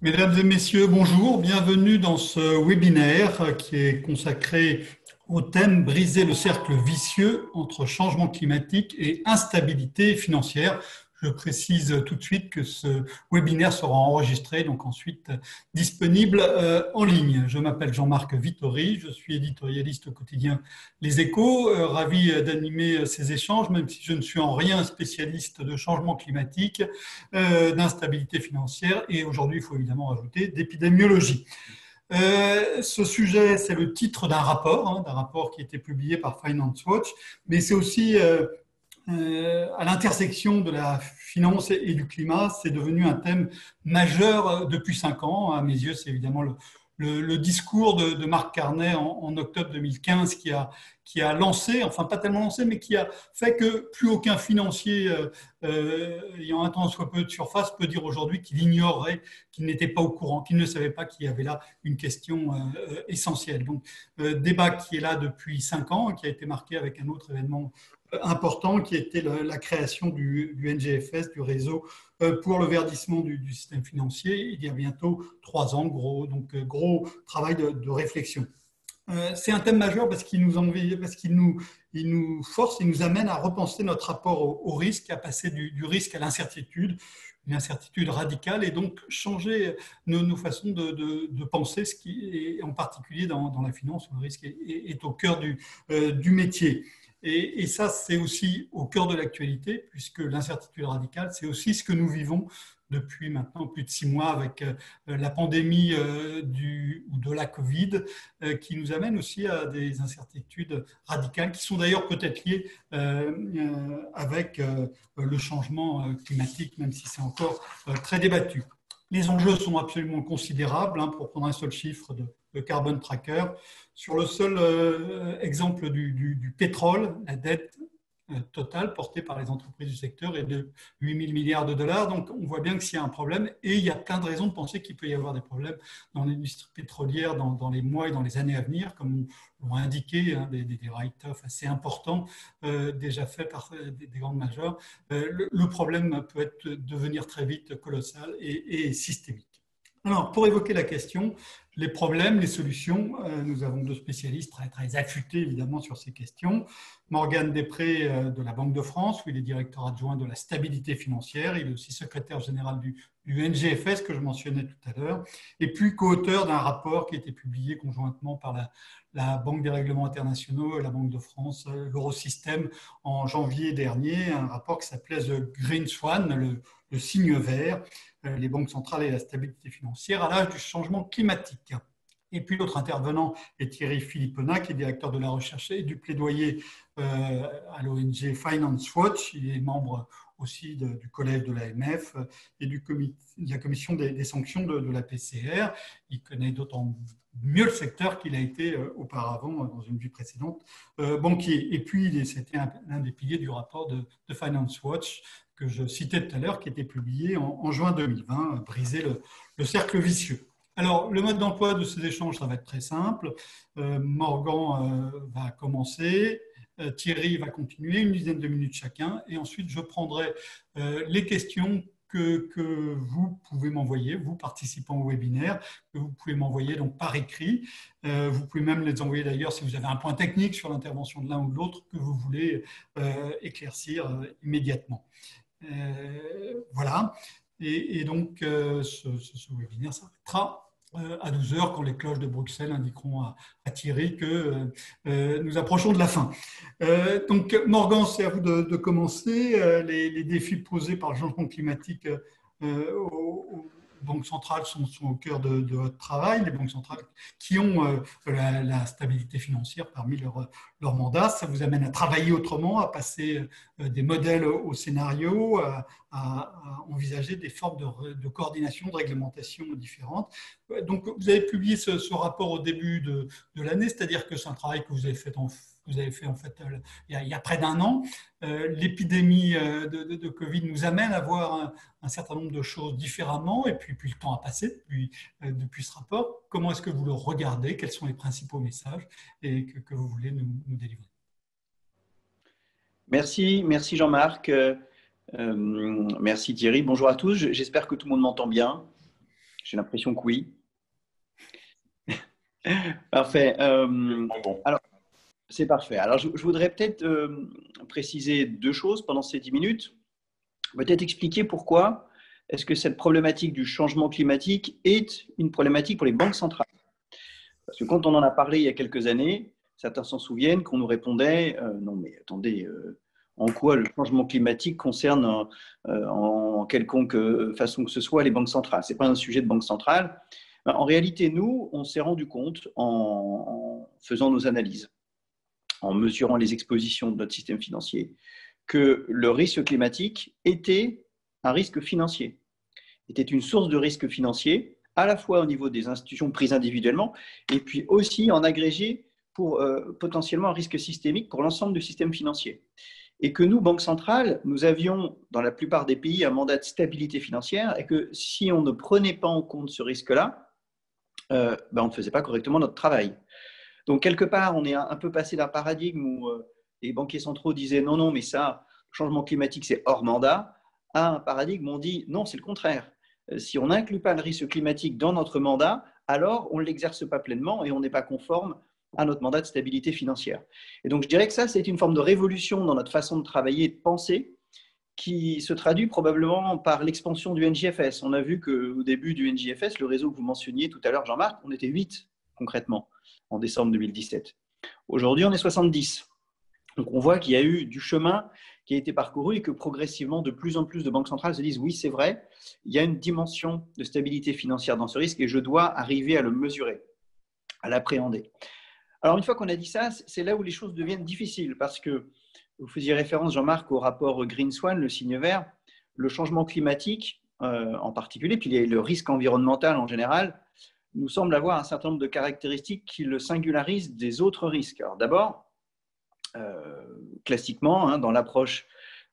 Mesdames et messieurs, bonjour, bienvenue dans ce webinaire qui est consacré au thème Briser le cercle vicieux entre changement climatique et instabilité financière. Je précise tout de suite que ce webinaire sera enregistré, donc ensuite disponible en ligne. Je m'appelle Jean-Marc Vittori, je suis éditorialiste au quotidien Les Échos, ravi d'animer ces échanges, même si je ne suis en rien spécialiste de changement climatique, d'instabilité financière et aujourd'hui, il faut évidemment rajouter d'épidémiologie. Ce sujet, c'est le titre d'un rapport qui a été publié par Finance Watch, mais c'est aussi à l'intersection de la finance et du climat, c'est devenu un thème majeur depuis 5 ans. À mes yeux, c'est évidemment le discours de Mark Carney en octobre 2015 qui a lancé, enfin pas tellement lancé, mais qui a fait que plus aucun financier ayant un tant soit peu de surface peut dire aujourd'hui qu'il ignorait, qu'il n'était pas au courant, qu'il ne savait pas qu'il y avait là une question essentielle. Donc, débat qui est là depuis 5 ans, qui a été marqué avec un autre événement important qui était la création du NGFS, du réseau pour le verdissement du système financier, il y a bientôt 3 ans, gros travail de réflexion. C'est un thème majeur parce qu'il il nous force, il nous amène à repenser notre rapport au risque, à passer du risque à l'incertitude, une incertitude radicale, et donc changer nos façons de penser, ce qui est en particulier dans la finance où le risque est au cœur du métier. Et ça, c'est aussi au cœur de l'actualité, puisque l'incertitude radicale, c'est aussi ce que nous vivons depuis maintenant plus de 6 mois avec la pandémie ou de la Covid, qui nous amène aussi à des incertitudes radicales, qui sont d'ailleurs peut-être liées avec le changement climatique, même si c'est encore très débattu. Les enjeux sont absolument considérables. Pour prendre un seul chiffre de Carbon Tracker, sur le seul exemple du pétrole, la dette totale portée par les entreprises du secteur est de 8 000 milliards de dollars. Donc, on voit bien que s'il y a un problème, et il y a plein de raisons de penser qu'il peut y avoir des problèmes dans l'industrie pétrolière dans les mois et dans les années à venir, comme l'ont indiqué des write-offs assez importants déjà faits par des grandes majeures. Le problème peut devenir très vite colossal et systémique. Alors, pour évoquer la question, les problèmes, les solutions, nous avons deux spécialistes très affûtés évidemment sur ces questions. Morgane Després de la Banque de France, où il est directeur adjoint de la stabilité financière, il est aussi secrétaire général du NGFS que je mentionnais tout à l'heure, et puis co-auteur d'un rapport qui a été publié conjointement par la Banque des règlements internationaux, la Banque de France, l'Eurosystème en janvier dernier, un rapport qui s'appelait The Green Swan, le signe vert, les banques centrales et la stabilité financière à l'âge du changement climatique. Et puis l'autre intervenant est Thierry Philippona, qui est directeur de la recherche et du plaidoyer à l'ONG Finance Watch. Il est membre aussi du collège de l'AMF et de la commission des sanctions de la PCR. Il connaît d'autant mieux le secteur qu'il a été auparavant, dans une vie précédente, banquier. Et puis, c'était l'un des piliers du rapport de Finance Watch que je citais tout à l'heure, qui était publié en juin 2020, Briser le cercle vicieux. Alors, le mode d'emploi de ces échanges, ça va être très simple. Morgan va commencer, Thierry va continuer, une dizaine de minutes chacun, et ensuite je prendrai les questions que vous pouvez m'envoyer, vous participants au webinaire, que vous pouvez m'envoyer donc par écrit. Vous pouvez même les envoyer d'ailleurs si vous avez un point technique sur l'intervention de l'un ou de l'autre que vous voulez éclaircir immédiatement. Voilà. Et donc, ce webinaire s'arrêtera à 12 heures quand les cloches de Bruxelles indiqueront à Thierry que nous approchons de la fin. Donc, Morgan, c'est à vous de commencer. Les défis posés par le changement climatique aux banques centrales sont au cœur de votre travail, les banques centrales qui ont la stabilité financière parmi leur mandat. Ça vous amène à travailler autrement, à passer des modèles au scénario, à envisager des formes de coordination, de réglementation différentes. Donc, vous avez publié ce rapport au début de l'année, c'est-à-dire que c'est un travail que vous avez fait en fait il y a près d'un an. L'épidémie de Covid nous amène à voir un certain nombre de choses différemment, et puis le temps a passé depuis ce rapport. Comment est-ce que vous le regardez? Quels sont les principaux messages et que vous voulez nous délivrer? Merci Jean-Marc. Merci Thierry. Bonjour à tous. J'espère que tout le monde m'entend bien. J'ai l'impression que oui. Parfait. Alors, c'est parfait. Alors, je voudrais peut-être préciser deux choses pendant ces 10 minutes. Peut-être expliquer pourquoi est-ce que cette problématique du changement climatique est une problématique pour les banques centrales. Parce que quand on en a parlé il y a quelques années, certains s'en souviennent qu'on nous répondait non mais attendez, en quoi le changement climatique concerne en quelconque façon que ce soit les banques centrales. Ce n'est pas un sujet de banque centrale. En réalité, nous, on s'est rendu compte en faisant nos analyses, en mesurant les expositions de notre système financier, que le risque climatique était un risque financier, était une source de risque financier, à la fois au niveau des institutions prises individuellement, et puis aussi en agrégé pour potentiellement un risque systémique pour l'ensemble du système financier. Et que nous, Banque centrale, nous avions dans la plupart des pays un mandat de stabilité financière, et que si on ne prenait pas en compte ce risque-là, on ne faisait pas correctement notre travail. Donc, quelque part, on est un peu passé d'un paradigme où les banquiers centraux disaient non, non, mais ça, le changement climatique, c'est hors mandat, à un paradigme où on dit non, c'est le contraire. Si on n'inclut pas le risque climatique dans notre mandat, alors on ne l'exerce pas pleinement et on n'est pas conforme à notre mandat de stabilité financière. Et donc, je dirais que ça, c'est une forme de révolution dans notre façon de travailler et de penser qui se traduit probablement par l'expansion du NJFS. On a vu qu'au début du NJFS, le réseau que vous mentionniez tout à l'heure, Jean-Marc, on était 8 concrètement en décembre 2017. Aujourd'hui, on est 70. Donc, on voit qu'il y a eu du chemin qui a été parcouru et que progressivement, de plus en plus de banques centrales se disent oui, c'est vrai, il y a une dimension de stabilité financière dans ce risque et je dois arriver à le mesurer, à l'appréhender. Alors, une fois qu'on a dit ça, c'est là où les choses deviennent difficiles parce que vous faisiez référence, Jean-Marc, au rapport Green Swan, le signe vert, le changement climatique en particulier, puis le risque environnemental en général, nous semble avoir un certain nombre de caractéristiques qui le singularisent des autres risques. Alors d'abord, classiquement, dans l'approche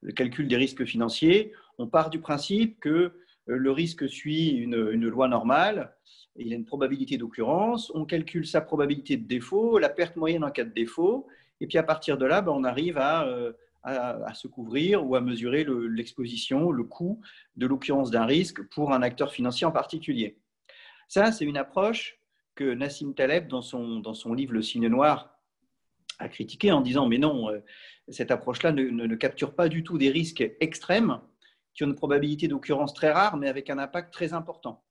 de calcul des risques financiers, on part du principe que le risque suit une loi normale, il a une probabilité d'occurrence, on calcule sa probabilité de défaut, la perte moyenne en cas de défaut, et puis à partir de là, on arrive à se couvrir ou à mesurer l'exposition, le coût de l'occurrence d'un risque pour un acteur financier en particulier. Ça, c'est une approche que Nassim Taleb, dans son livre Le Signe Noir, a critiqué en disant « Mais non, cette approche-là ne capture pas du tout des risques extrêmes qui ont une probabilité d'occurrence très rare, mais avec un impact très important. »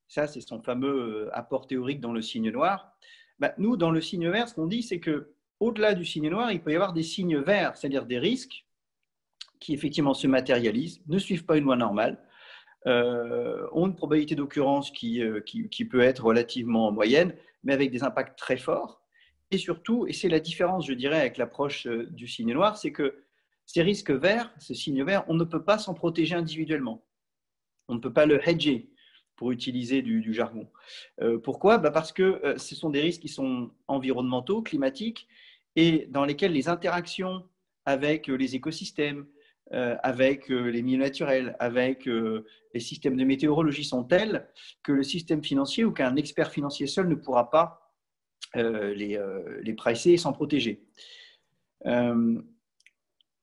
Ça, c'est son fameux apport théorique dans Le Signe Noir. Nous, dans Le Signe Vert, ce qu'on dit, c'est qu'au-delà du signe noir, il peut y avoir des signes verts, c'est-à-dire des risques qui effectivement se matérialisent, ne suivent pas une loi normale, ont une probabilité d'occurrence qui peut être relativement moyenne, mais avec des impacts très forts. Et surtout, et c'est la différence, je dirais, avec l'approche du signe noir, c'est que ces risques verts, ce signe vert, on ne peut pas s'en protéger individuellement. On ne peut pas le hedger, pour utiliser du jargon. Pourquoi ? Parce que ce sont des risques qui sont environnementaux, climatiques, et dans lesquels les interactions avec les écosystèmes, avec les milieux naturels, avec les systèmes de météorologie sont tels que le système financier ou qu'un expert financier seul ne pourra pas les pricer et s'en protéger.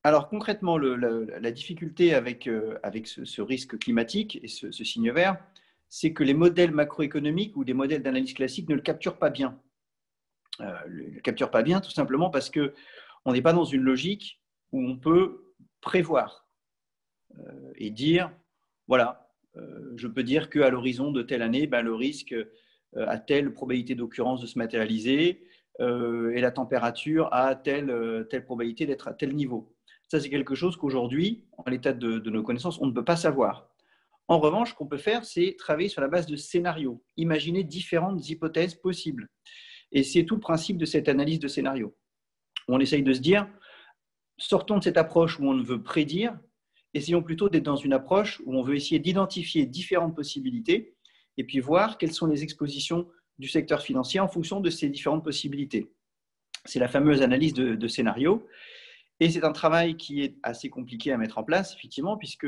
Alors concrètement, la difficulté avec ce risque climatique et ce signe vert, c'est que les modèles macroéconomiques ou des modèles d'analyse classique ne le capturent pas bien. Le capturent pas bien tout simplement parce qu'on n'est pas dans une logique où on peut prévoir et dire, voilà, je peux dire qu'à l'horizon de telle année, le risque a telle probabilité d'occurrence de se matérialiser et la température a telle probabilité d'être à tel niveau. Ça, c'est quelque chose qu'aujourd'hui, en l'état de nos connaissances, on ne peut pas savoir. En revanche, ce qu'on peut faire, c'est travailler sur la base de scénarios, imaginer différentes hypothèses possibles. Et c'est tout le principe de cette analyse de scénarios. On essaye de se dire, sortons de cette approche où on ne veut prédire, essayons plutôt d'être dans une approche où on veut essayer d'identifier différentes possibilités et puis voir quelles sont les expositions du secteur financier en fonction de ces différentes possibilités. C'est la fameuse analyse de scénarios. Et c'est un travail qui est assez compliqué à mettre en place, effectivement, puisque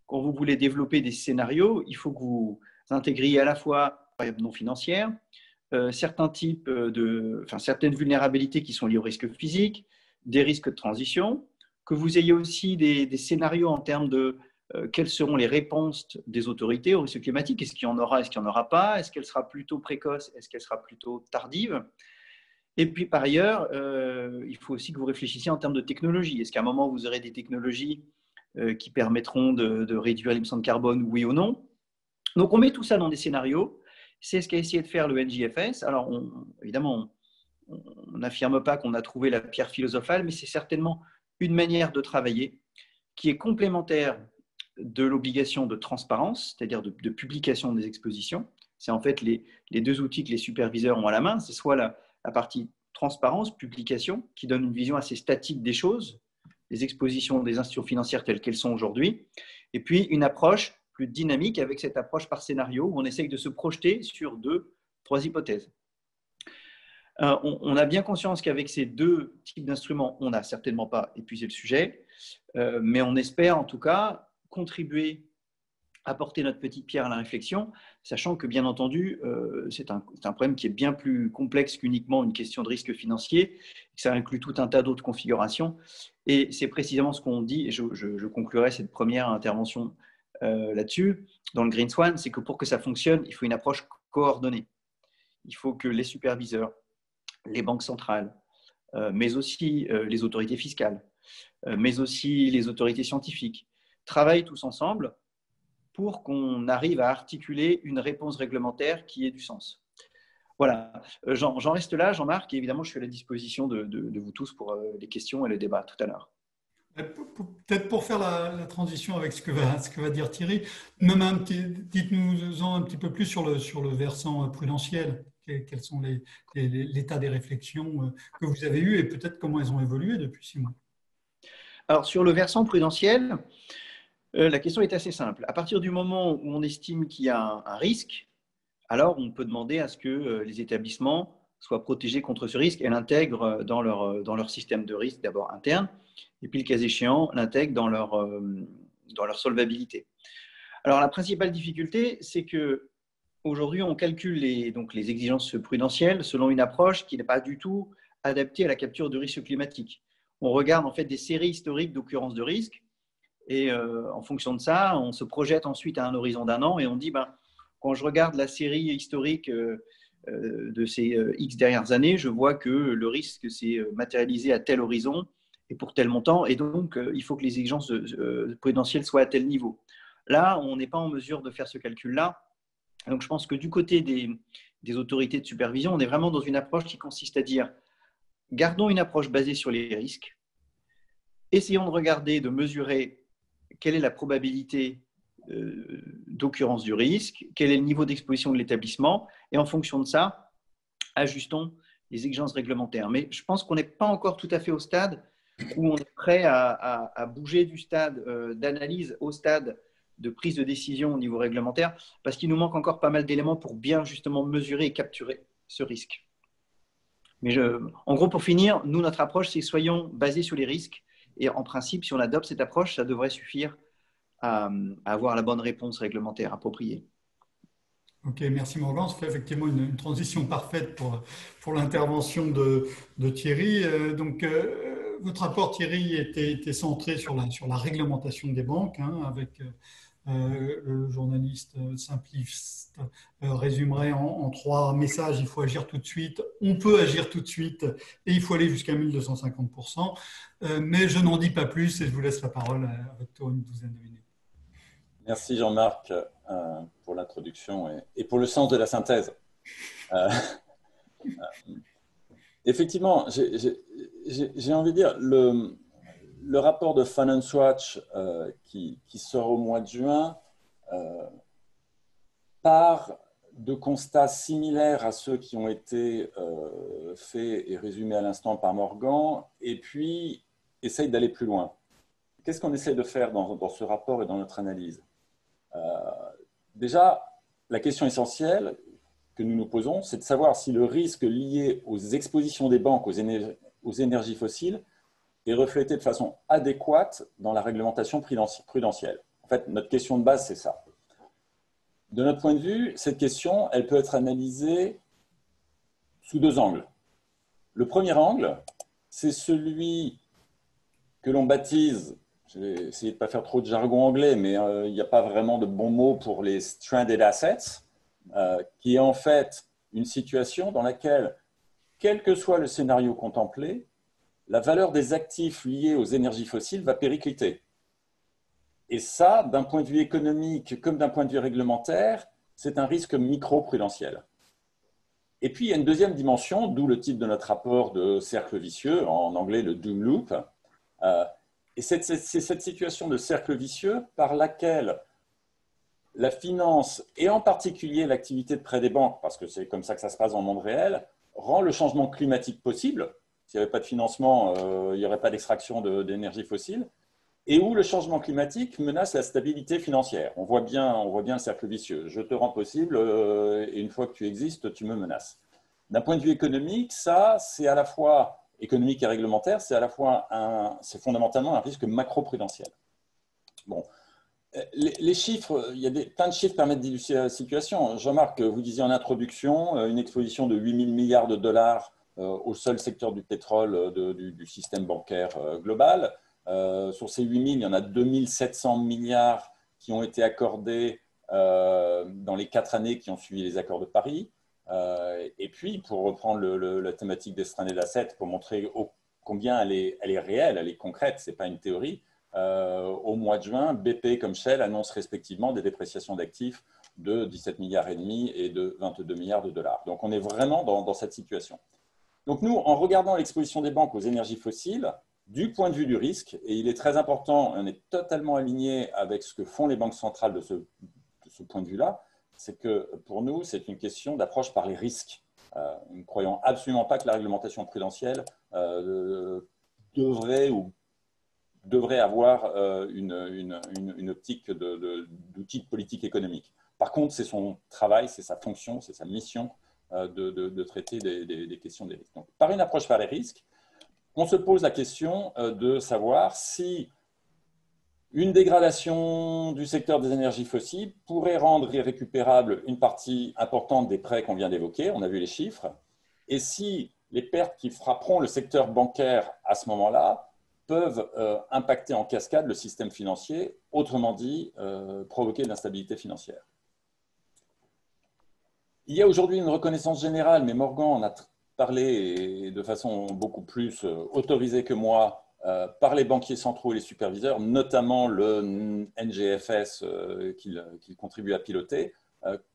quand vous voulez développer des scénarios, il faut que vous intégriez à la fois les variables non financières, certaines vulnérabilités qui sont liées aux risques physiques, des risques de transition, que vous ayez aussi des scénarios en termes de quelles seront les réponses des autorités au risque climatique. Est-ce qu'il y en aura, est-ce qu'il n'y en aura pas? Est-ce qu'elle sera plutôt précoce? Est-ce qu'elle sera plutôt tardive? Et puis, par ailleurs, il faut aussi que vous réfléchissiez en termes de technologie. Est-ce qu'à un moment, vous aurez des technologies qui permettront de réduire l'émission de carbone, oui ou non? Donc, on met tout ça dans des scénarios. C'est ce qu'a essayé de faire le NGFS. Alors, évidemment, on n'affirme pas qu'on a trouvé la pierre philosophale, mais c'est certainement une manière de travailler qui est complémentaire de l'obligation de transparence, c'est-à-dire de publication des expositions. C'est en fait les deux outils que les superviseurs ont à la main. C'est soit la partie transparence, publication, qui donne une vision assez statique des choses, les expositions des institutions financières telles qu'elles sont aujourd'hui, et puis une approche plus dynamique avec cette approche par scénario où on essaye de se projeter sur 2, 3 hypothèses. On a bien conscience qu'avec ces deux types d'instruments, on n'a certainement pas épuisé le sujet, mais on espère en tout cas contribuer, apporter notre petite pierre à la réflexion, sachant que bien entendu, c'est un problème qui est bien plus complexe qu'uniquement une question de risque financier, ça inclut tout un tas d'autres configurations, et c'est précisément ce qu'on dit, et je conclurai cette première intervention là-dessus, dans le Green Swan, c'est que pour que ça fonctionne, il faut une approche coordonnée. Il faut que les superviseurs, les banques centrales, mais aussi les autorités fiscales, mais aussi les autorités scientifiques, travaillent tous ensemble pour qu'on arrive à articuler une réponse réglementaire qui ait du sens. Voilà, j'en reste là, Jean-Marc, et évidemment, je suis à la disposition de vous tous pour les questions et le débat tout à l'heure. Peut-être pour faire la transition avec ce que va dire Thierry, dites-nous-en un petit peu plus sur le versant prudentiel. Quels sont l'état des réflexions que vous avez eues et peut-être comment elles ont évolué depuis 6 mois? Alors, sur le versant prudentiel, la question est assez simple. À partir du moment où on estime qu'il y a un risque, alors on peut demander à ce que les établissements soient protégés contre ce risque et l'intègrent dans leur système de risque d'abord interne, et puis le cas échéant, l'intègrent dans leur solvabilité. Alors la principale difficulté, c'est que aujourd'hui, on calcule les exigences prudentielles selon une approche qui n'est pas du tout adaptée à la capture de risque climatique. On regarde en fait des séries historiques d'occurrences de risque et en fonction de ça, on se projette ensuite à un horizon d'1 an et on dit, quand je regarde la série historique de ces X dernières années, je vois que le risque s'est matérialisé à tel horizon et pour tel montant, et donc il faut que les exigences prudentielles soient à tel niveau. Là, on n'est pas en mesure de faire ce calcul-là. Donc, je pense que du côté des autorités de supervision, on est vraiment dans une approche qui consiste à dire, gardons une approche basée sur les risques, essayons de regarder, de mesurer quelle est la probabilité d'occurrence du risque, quel est le niveau d'exposition de l'établissement, et en fonction de ça, ajustons les exigences réglementaires. Mais je pense qu'on n'est pas encore tout à fait au stade où on est prêt à bouger du stade d'analyse au stade de prise de décision au niveau réglementaire, parce qu'il nous manque encore pas mal d'éléments pour bien justement mesurer et capturer ce risque. Mais en gros, pour finir, nous, notre approche, c'est soyons basés sur les risques, et en principe, si on adopte cette approche, ça devrait suffire à avoir la bonne réponse réglementaire appropriée. Ok, merci Morgan. Ça fait effectivement une transition parfaite pour l'intervention de Thierry. Votre rapport, Thierry, était centré sur la réglementation des banques, avec le journaliste simpliste résumerait en 3 messages: il faut agir tout de suite, on peut agir tout de suite et il faut aller jusqu'à 1250%. Mais je n'en dis pas plus et je vous laisse la parole à votre tour, une douzaine de minutes. Merci Jean-Marc pour l'introduction et pour le sens de la synthèse. Effectivement, j'ai envie de dire, le rapport de Finance Watch qui sort au mois de juin part de constats similaires à ceux qui ont été faits et résumés à l'instant par Morgan, et puis essaye d'aller plus loin. Qu'est-ce qu'on essaie de faire dans ce rapport et dans notre analyse? Déjà, la question essentielle que nous nous posons, c'est de savoir si le risque lié aux expositions des banques aux énergies fossiles est reflété de façon adéquate dans la réglementation prudentielle. En fait, notre question de base, c'est ça. De notre point de vue, cette question, elle peut être analysée sous 2 angles. Le premier angle, c'est celui que l'on baptise je vais essayer de ne pas faire trop de jargon anglais, mais il n'y a pas vraiment de bon mot pour les stranded assets, qui est en fait une situation dans laquelle, quel que soit le scénario contemplé, la valeur des actifs liés aux énergies fossiles va péricliter. Et ça, d'un point de vue économique comme d'un point de vue réglementaire, c'est un risque micro-prudentiel. Et puis, il y a une deuxième dimension, d'où le titre de notre rapport de cercle vicieux, en anglais le doom loop. Et c'est cette situation de cercle vicieux par laquelle la finance, et en particulier l'activité de prêt des banques, parce que c'est comme ça que ça se passe dans le monde réel, rend le changement climatique possible. S'il n'y avait pas de financement, il n'y aurait pas d'extraction d'énergie fossile. Et où le changement climatique menace la stabilité financière. On voit bien le cercle vicieux. Je te rends possible et une fois que tu existes, tu me menaces. D'un point de vue économique, ça, c'est à la fois économique et réglementaire, c'est fondamentalement un risque macro-prudentiel. Bon, les chiffres, il y a plein de chiffres qui permettent d'illustrer la situation. Jean-Marc, vous disiez en introduction, une exposition de 8 000 milliards de dollars au seul secteur du pétrole du système bancaire global. Sur ces 8 000, il y en a 2 700 milliards qui ont été accordés dans les 4 années qui ont suivi les accords de Paris. Et puis, pour reprendre la thématique des stranded assets, pour montrer combien elle est réelle, elle est concrète, ce n'est pas une théorie, au mois de juin, BP comme Shell annoncent respectivement des dépréciations d'actifs de 17 milliards et demi et de 22 milliards de dollars. Donc, on est vraiment dans cette situation. Donc, nous, en regardant l'exposition des banques aux énergies fossiles, du point de vue du risque, et il est très important, on est totalement aligné avec ce que font les banques centrales de ce point de vue-là, c'est que pour nous, c'est une question d'approche par les risques. Nous ne croyons absolument pas que la réglementation prudentielle devrait avoir une optique d'outil de politique économique. Par contre, c'est son travail, c'est sa fonction, c'est sa mission de traiter des questions des risques. Donc, par une approche par les risques, on se pose la question de savoir si une dégradation du secteur des énergies fossiles pourrait rendre irrécupérable une partie importante des prêts qu'on vient d'évoquer, on a vu les chiffres, et si les pertes qui frapperont le secteur bancaire à ce moment-là peuvent impacter en cascade le système financier, autrement dit, provoquer de l'instabilité financière. Il y a aujourd'hui une reconnaissance générale, mais Morgan en a parlé de façon beaucoup plus autorisée que moi par les banquiers centraux et les superviseurs, notamment le NGFS qu'il contribue à piloter,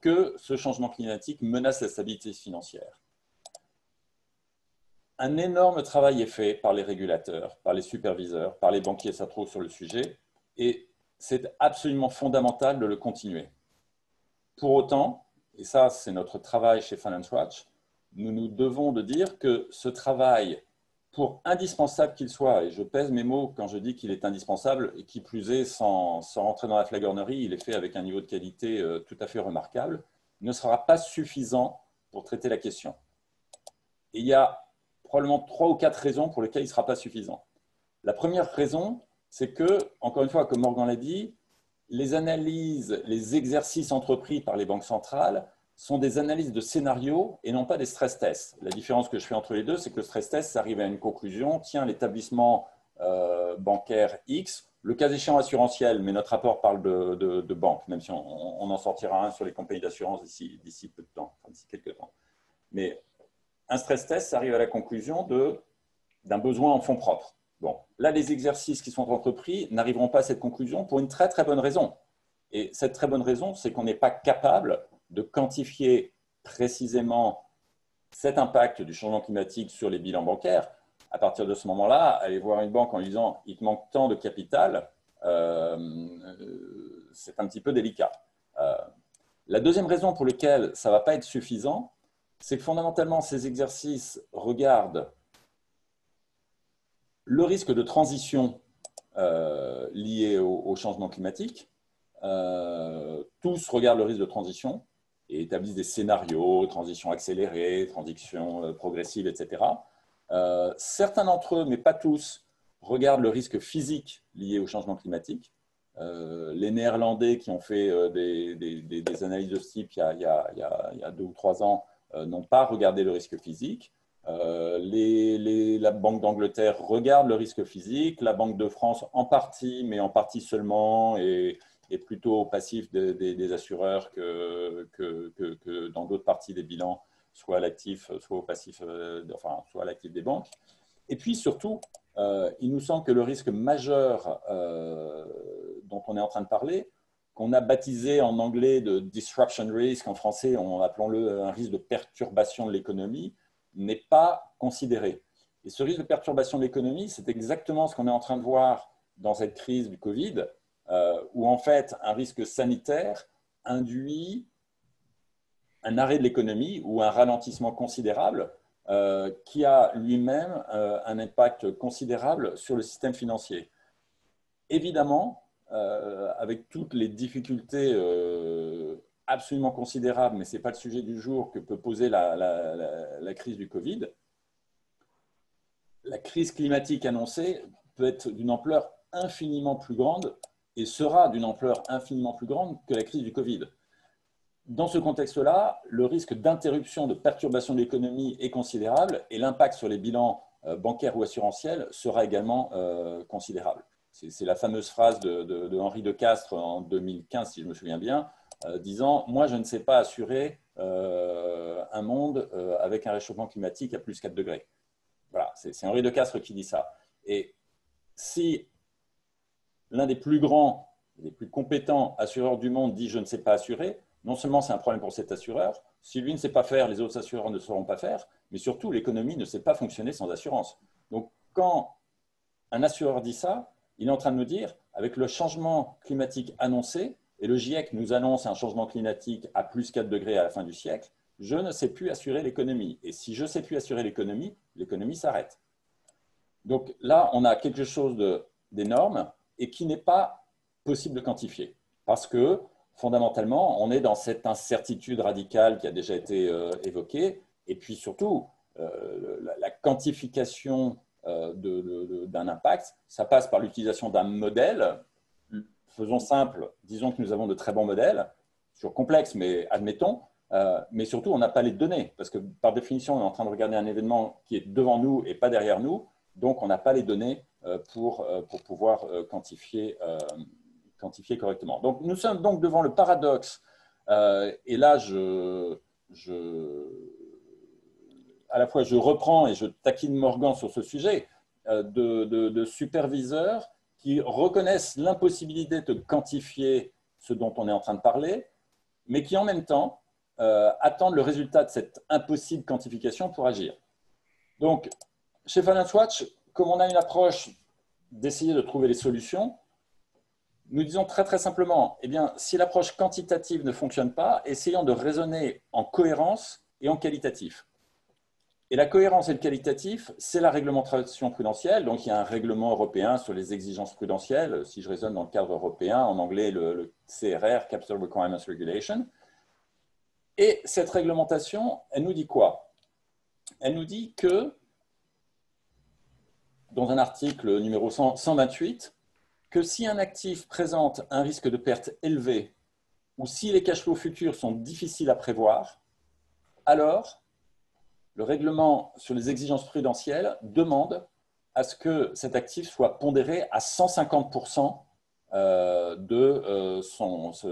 que ce changement climatique menace la stabilité financière. Un énorme travail est fait par les régulateurs, par les superviseurs, par les banquiers centraux sur le sujet, et c'est absolument fondamental de le continuer. Pour autant, et ça c'est notre travail chez FinanceWatch, nous nous devons de dire que ce travail, pour indispensable qu'il soit, et je pèse mes mots quand je dis qu'il est indispensable, et qui plus est, sans rentrer dans la flagornerie, il est fait avec un niveau de qualité tout à fait remarquable, ne sera pas suffisant pour traiter la question. Et il y a probablement 3 ou 4 raisons pour lesquelles il ne sera pas suffisant. La première raison, c'est que, encore une fois, comme Morgan l'a dit, les analyses, les exercices entrepris par les banques centrales sont des analyses de scénarios et non pas des stress tests. La différence que je fais entre les deux, c'est que le stress test, ça arrive à une conclusion. Tiens, l'établissement bancaire X, le cas échéant assurantiel, mais notre rapport parle de banque, même si on en sortira un sur les compagnies d'assurance d'ici peu de temps, enfin, d'ici quelques temps. Mais un stress test, ça arrive à la conclusion d'un besoin en fonds propres. Bon, là, les exercices qui sont entrepris n'arriveront pas à cette conclusion pour une très, très bonne raison. Et cette très bonne raison, c'est qu'on n'est pas capable de quantifier précisément cet impact du changement climatique sur les bilans bancaires. À partir de ce moment-là, aller voir une banque en lui disant « il te manque tant de capital », c'est un petit peu délicat. La deuxième raison pour laquelle ça ne va pas être suffisant, c'est que fondamentalement, ces exercices regardent le risque de transition lié au changement climatique. Tous regardent le risque de transition et établissent des scénarios, transition accélérée, transition progressive, etc. Certains d'entre eux, mais pas tous, regardent le risque physique lié au changement climatique. Les Néerlandais qui ont fait des analyses de ce type il y a 2 ou 3 ans n'ont pas regardé le risque physique. La Banque d'Angleterre regarde le risque physique, la Banque de France en partie, mais en partie seulement, est plutôt au passif des assureurs que dans d'autres parties des bilans, soit à l'actif, soit au passif, soit à l'actif des banques. Et puis surtout, il nous semble que le risque majeur dont on est en train de parler, qu'on a baptisé en anglais de disruption risk, en français, appelons-le un risque de perturbation de l'économie, n'est pas considéré. Et ce risque de perturbation de l'économie, c'est exactement ce qu'on est en train de voir dans cette crise du Covid, où en fait un risque sanitaire induit un arrêt de l'économie ou un ralentissement considérable qui a lui-même un impact considérable sur le système financier. Évidemment, avec toutes les difficultés absolument considérables, mais ce n'est pas le sujet du jour, que peut poser la crise du Covid, la crise climatique annoncée peut être d'une ampleur infiniment plus grande et sera d'une ampleur infiniment plus grande que la crise du Covid. Dans ce contexte-là, le risque d'interruption, de perturbation de l'économie est considérable et l'impact sur les bilans bancaires ou assurantiels sera également considérable. C'est la fameuse phrase de Henri de Castries en 2015, si je me souviens bien, disant « Moi, je ne sais pas assurer un monde avec un réchauffement climatique à plus 4 degrés ». Voilà, c'est Henri de Castries qui dit ça. Et si l'un des plus grands, des plus compétents assureurs du monde dit « Je ne sais pas assurer », non seulement c'est un problème pour cet assureur, si lui ne sait pas faire, les autres assureurs ne sauront pas faire, mais surtout l'économie ne sait pas fonctionner sans assurance. Donc quand un assureur dit ça, il est en train de nous dire, avec le changement climatique annoncé, et le GIEC nous annonce un changement climatique à plus 4 degrés à la fin du siècle, je ne sais plus assurer l'économie. Et si je ne sais plus assurer l'économie, l'économie s'arrête. Donc là, on a quelque chose d'énorme et qui n'est pas possible de quantifier. Parce que, fondamentalement, on est dans cette incertitude radicale qui a déjà été évoquée. Et puis surtout, la quantification d'un impact, ça passe par l'utilisation d'un modèle. Faisons simple, disons que nous avons de très bons modèles, sur complexe, mais admettons, mais surtout, on n'a pas les données, parce que par définition, on est en train de regarder un événement qui est devant nous et pas derrière nous, donc on n'a pas les données pour pouvoir quantifier correctement. Donc, nous sommes donc devant le paradoxe, et là, à la fois je reprends et je taquine Morgan sur ce sujet, de superviseurs qui reconnaissent l'impossibilité de quantifier ce dont on est en train de parler, mais qui en même temps attendent le résultat de cette impossible quantification pour agir. Donc, chez Finance Watch, comme on a une approche d'essayer de trouver les solutions, nous disons très très simplement, eh bien, si l'approche quantitative ne fonctionne pas, essayons de raisonner en cohérence et en qualitatif. Et la cohérence et le qualitatif, c'est la réglementation prudentielle. Donc, il y a un règlement européen sur les exigences prudentielles, si je raisonne dans le cadre européen, en anglais le CRR, Capital Requirements Regulation. Et cette réglementation, elle nous dit quoi? Elle nous dit que, dans un article numéro 128, que si un actif présente un risque de perte élevé ou si les cash flows futurs sont difficiles à prévoir, alors le règlement sur les exigences prudentielles demande à ce que cet actif soit pondéré à 150% de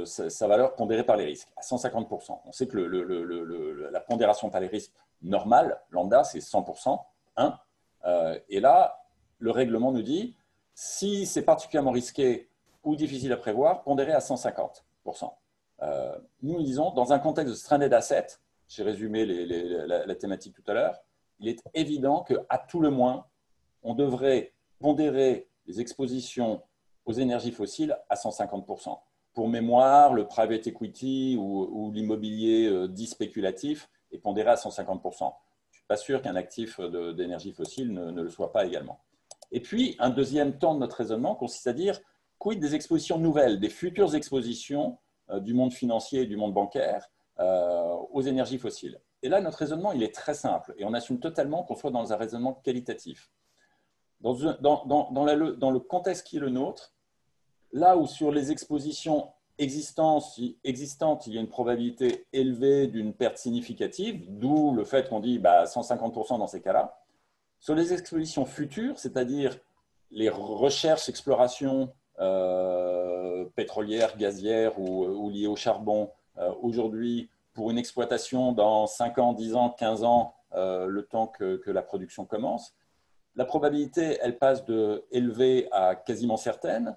sa valeur pondérée par les risques, à 150%. On sait que la pondération par les risques normale, lambda, c'est 100%. Et là, le règlement nous dit, si c'est particulièrement risqué ou difficile à prévoir, pondéré à 150%. Nous disons, dans un contexte de stranded asset, j'ai résumé la thématique tout à l'heure, il est évident qu'à tout le moins, on devrait pondérer les expositions aux énergies fossiles à 150%. Pour mémoire, le private equity ou l'immobilier dit spéculatif est pondéré à 150%. Je ne suis pas sûr qu'un actif d'énergie fossile ne le soit pas également. Et puis, un deuxième temps de notre raisonnement consiste à dire quid des expositions nouvelles, des futures expositions du monde financier et du monde bancaire aux énergies fossiles. Et là, notre raisonnement, il est très simple et on assume totalement qu'on soit dans un raisonnement qualitatif. Dans le contexte qui est le nôtre, là où sur les expositions existante, il y a une probabilité élevée d'une perte significative, d'où le fait qu'on dit 150% dans ces cas-là. Sur les expositions futures, c'est-à-dire les recherches, explorations pétrolières, gazières ou liées au charbon, aujourd'hui, pour une exploitation dans 5 ans, 10 ans, 15 ans, le temps que la production commence, la probabilité, elle passe de élevée à quasiment certaine,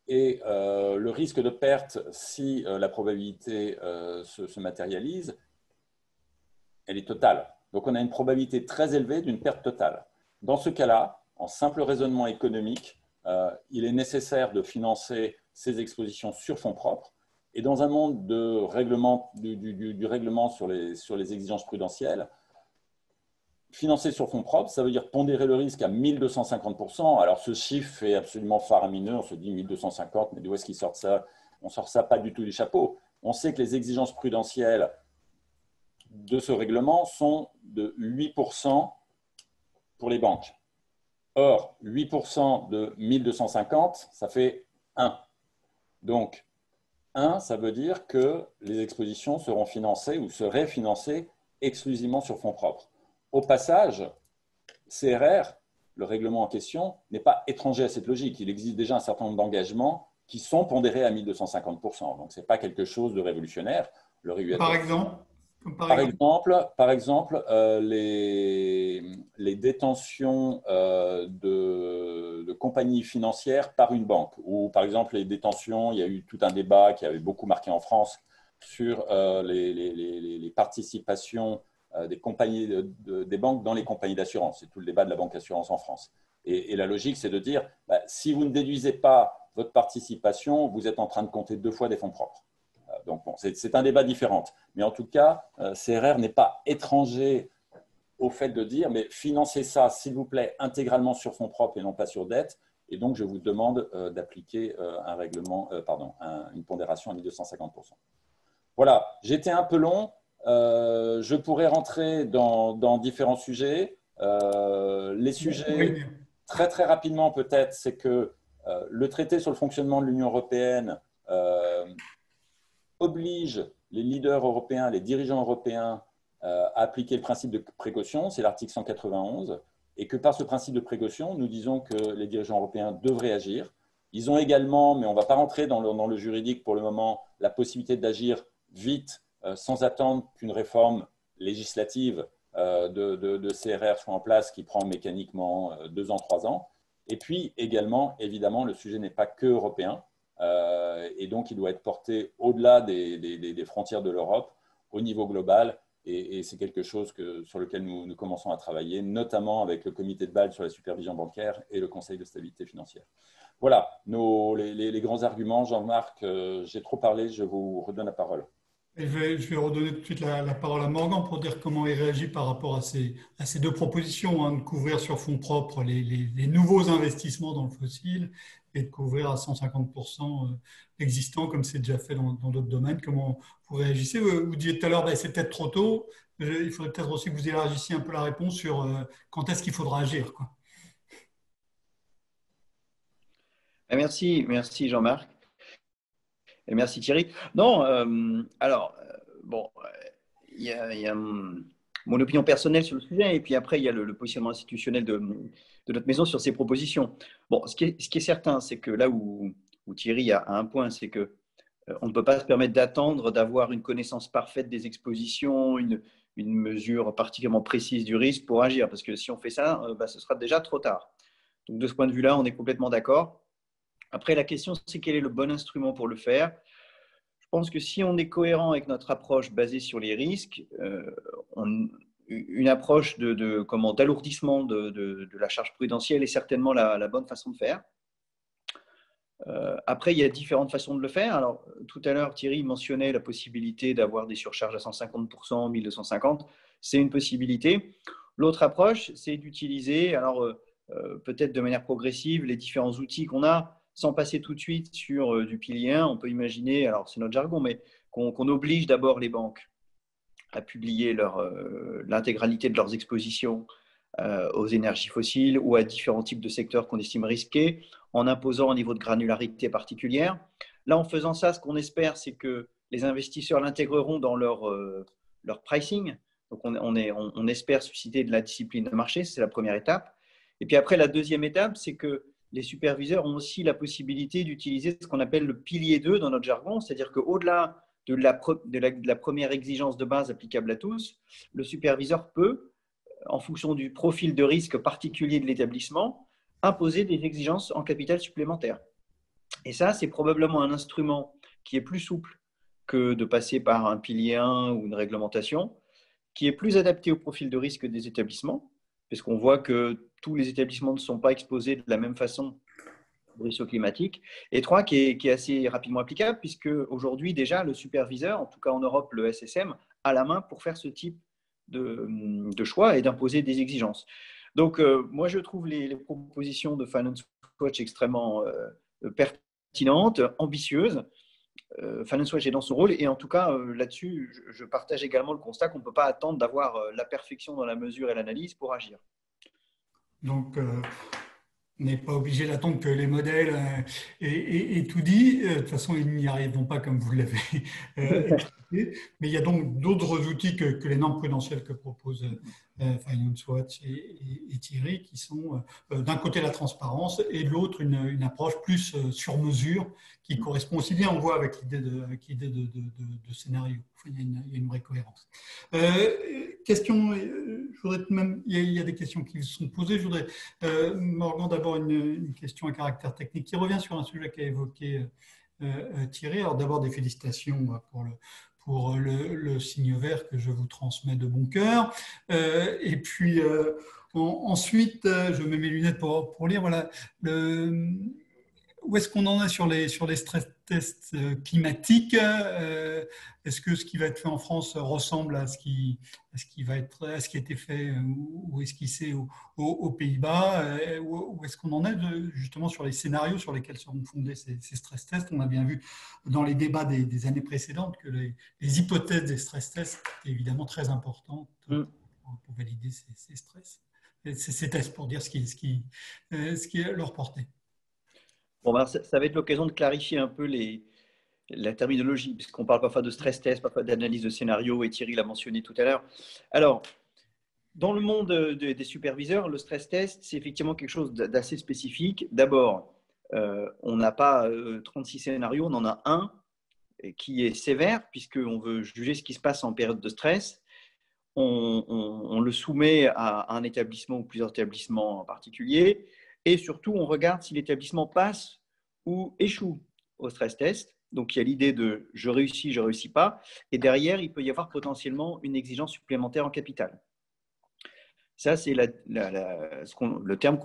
et le risque de perte, si la probabilité se matérialise, elle est totale. Donc on a une probabilité très élevée d'une perte totale. Dans ce cas-là, en simple raisonnement économique, il est nécessaire de financer ces expositions sur fonds propres. Et dans un monde de règlement, du règlement sur les exigences prudentielles, financer sur fonds propres, ça veut dire pondérer le risque à 1250%. Alors ce chiffre est absolument faramineux, on se dit 1250, mais d'où est-ce qu'ils sortent ça? On ne sort ça pas du tout du chapeau. On sait que les exigences prudentielles de ce règlement sont de 8% pour les banques. Or, 8% de 1250, ça fait 1. Donc, 1, ça veut dire que les expositions seront financées ou seraient financées exclusivement sur fonds propres. Au passage, CRR, le règlement en question, n'est pas étranger à cette logique. Il existe déjà un certain nombre d'engagements qui sont pondérés à 1250%. Donc, ce n'est pas quelque chose de révolutionnaire. Le régulateur... Par exemple, les détentions de compagnies financières par une banque, ou par exemple les détentions, il y a eu tout un débat qui avait beaucoup marqué en France sur les participations des banques dans les compagnies d'assurance. C'est tout le débat de la banque assurance en France. Et la logique, c'est de dire, si vous ne déduisez pas votre participation, vous êtes en train de compter 2 fois des fonds propres. Donc, bon, c'est un débat différent. Mais en tout cas, CRR n'est pas étranger au fait de dire, mais financez ça, s'il vous plaît, intégralement sur fonds propres et non pas sur dette. Et donc, je vous demande d'appliquer une pondération à 1250%. Voilà, j'étais un peu long. Je pourrais rentrer dans différents sujets. Les sujets, très très rapidement peut-être, c'est que le traité sur le fonctionnement de l'Union européenne oblige les leaders européens, les dirigeants européens à appliquer le principe de précaution, c'est l'article 191, et que par ce principe de précaution, nous disons que les dirigeants européens devraient agir. Ils ont également, mais on ne va pas rentrer dans le juridique pour le moment, la possibilité d'agir vite, sans attendre qu'une réforme législative de CRR soit en place, qui prend mécaniquement 2 ans, 3 ans. Et puis également, évidemment, le sujet n'est pas que européen. Et donc, il doit être porté au-delà des frontières de l'Europe, au niveau global. Et c'est quelque chose sur lequel nous commençons à travailler, notamment avec le comité de Bâle sur la supervision bancaire et le Conseil de stabilité financière. Voilà les grands arguments. Jean-Marc, j'ai trop parlé, je vous redonne la parole. Je vais redonner tout de suite la parole à Morgan pour dire comment il réagit par rapport à ces 2 propositions, de couvrir sur fonds propres les nouveaux investissements dans le fossile et de couvrir à 150% existants, comme c'est déjà fait dans d'autres domaines. Comment vous réagissez? Vous disiez tout à l'heure, c'est peut-être trop tôt. Il faudrait peut-être aussi que vous élargissiez un peu la réponse sur quand est-ce qu'il faudra agir, quoi. Merci Jean-Marc. Et merci Thierry. Non, il y a mon opinion personnelle sur le sujet, et puis après, il y a le positionnement institutionnel de notre maison sur ces propositions. Bon, ce qui est certain, c'est que là où Thierry a un point, c'est que on ne peut pas se permettre d'attendre d'avoir une connaissance parfaite des expositions, une mesure particulièrement précise du risque pour agir, parce que si on fait ça, ce sera déjà trop tard. Donc, de ce point de vue-là, on est complètement d'accord. Après, la question, c'est quel est le bon instrument pour le faire. Je pense que si on est cohérent avec notre approche basée sur les risques, une approche d'alourdissement de la charge prudentielle est certainement la bonne façon de faire. Après, il y a différentes façons de le faire. Alors, tout à l'heure, Thierry mentionnait la possibilité d'avoir des surcharges à 150%, 1250. C'est une possibilité. L'autre approche, c'est d'utiliser, peut-être de manière progressive, les différents outils qu'on a, sans passer tout de suite sur du pilier 1. On peut imaginer, alors c'est notre jargon, mais qu'on oblige d'abord les banques à publier l'intégralité de leurs expositions aux énergies fossiles ou à différents types de secteurs qu'on estime risqués, en imposant un niveau de granularité particulière. Là, en faisant ça, ce qu'on espère, c'est que les investisseurs l'intégreront dans leur pricing. Donc, on espère susciter de la discipline de marché, c'est la première étape. Et puis après, la deuxième étape, c'est que les superviseurs ont aussi la possibilité d'utiliser ce qu'on appelle le pilier 2 dans notre jargon, c'est-à-dire qu'au-delà de la première exigence de base applicable à tous, le superviseur peut, en fonction du profil de risque particulier de l'établissement, imposer des exigences en capital supplémentaire. Et ça, c'est probablement un instrument qui est plus souple que de passer par un pilier 1 ou une réglementation, qui est plus adapté au profil de risque des établissements, puisqu'on voit que tous les établissements ne sont pas exposés de la même façon au risque climatique. Et 3, qui est assez rapidement applicable, puisque aujourd'hui, déjà, le superviseur, en tout cas en Europe, le SSM, a la main pour faire ce type de choix et d'imposer des exigences. Donc, moi, je trouve les propositions de Finance Watch extrêmement pertinentes, ambitieuses. Finance Watch est dans son rôle et en tout cas, là-dessus, je partage également le constat qu'on ne peut pas attendre d'avoir la perfection dans la mesure et l'analyse pour agir. Donc, on n'est pas obligé d'attendre que les modèles aient tout dit. De toute façon, ils n'y arriveront pas comme vous l'avez expliqué. Mais il y a donc d'autres outils que les normes prudentielles que propose Finance Watch et Thierry, qui sont d'un côté la transparence et de l'autre une approche plus sur mesure qui correspond aussi bien, on voit, avec l'idée de scénario. Enfin, il y a une vraie cohérence. Question, je voudrais même, il y a des questions qui sont posées. Je voudrais, Morgan, d'abord une question à caractère technique qui revient sur un sujet qu'a évoqué Thierry. Alors d'abord, des félicitations pour le signe vert que je vous transmets de bon cœur. Et puis ensuite, je mets mes lunettes pour lire. Voilà, où est-ce qu'on en est sur les stress tests climatiques? Est-ce que ce qui va être fait en France ressemble à ce qui a été fait ou esquissé aux Pays-Bas? Où est-ce qu'on en est justement sur les scénarios sur lesquels seront fondés ces stress tests? On a bien vu dans les débats des années précédentes que les hypothèses des stress tests étaient évidemment très importantes pour valider ces tests, pour dire ce qui est leur portée. Bon, ben, ça va être l'occasion de clarifier un peu la terminologie, puisqu'on parle parfois de stress test, parfois d'analyse de scénario, et Thierry l'a mentionné tout à l'heure. Alors, dans le monde des superviseurs, le stress test, c'est effectivement quelque chose d'assez spécifique. D'abord, on n'a pas 36 scénarios, on en a un qui est sévère, puisqu'on veut juger ce qui se passe en période de stress. On le soumet à un établissement ou plusieurs établissements en particulier. Et surtout, on regarde si l'établissement passe ou échoue au stress test. Donc, il y a l'idée de je réussis, je ne réussis pas. Et derrière, il peut y avoir potentiellement une exigence supplémentaire en capital. Ça, c'est le terme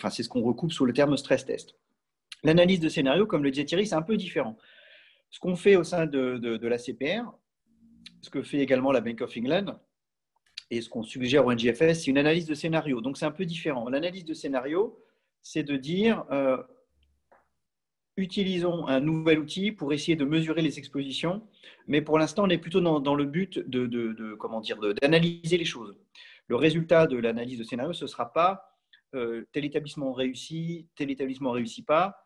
c'est ce qu'on recoupe sous le terme stress test. L'analyse de scénario, comme le disait Thierry, c'est un peu différent. Ce qu'on fait au sein de la CPR, ce que fait également la Bank of England, et ce qu'on suggère au NGFS, c'est une analyse de scénario. Donc, c'est un peu différent. L'analyse de scénario, c'est de dire utilisons un nouvel outil pour essayer de mesurer les expositions, mais pour l'instant, on est plutôt dans le but d'analyser les choses. Le résultat de l'analyse de scénario, ce ne sera pas tel établissement réussit, tel établissement ne réussit pas,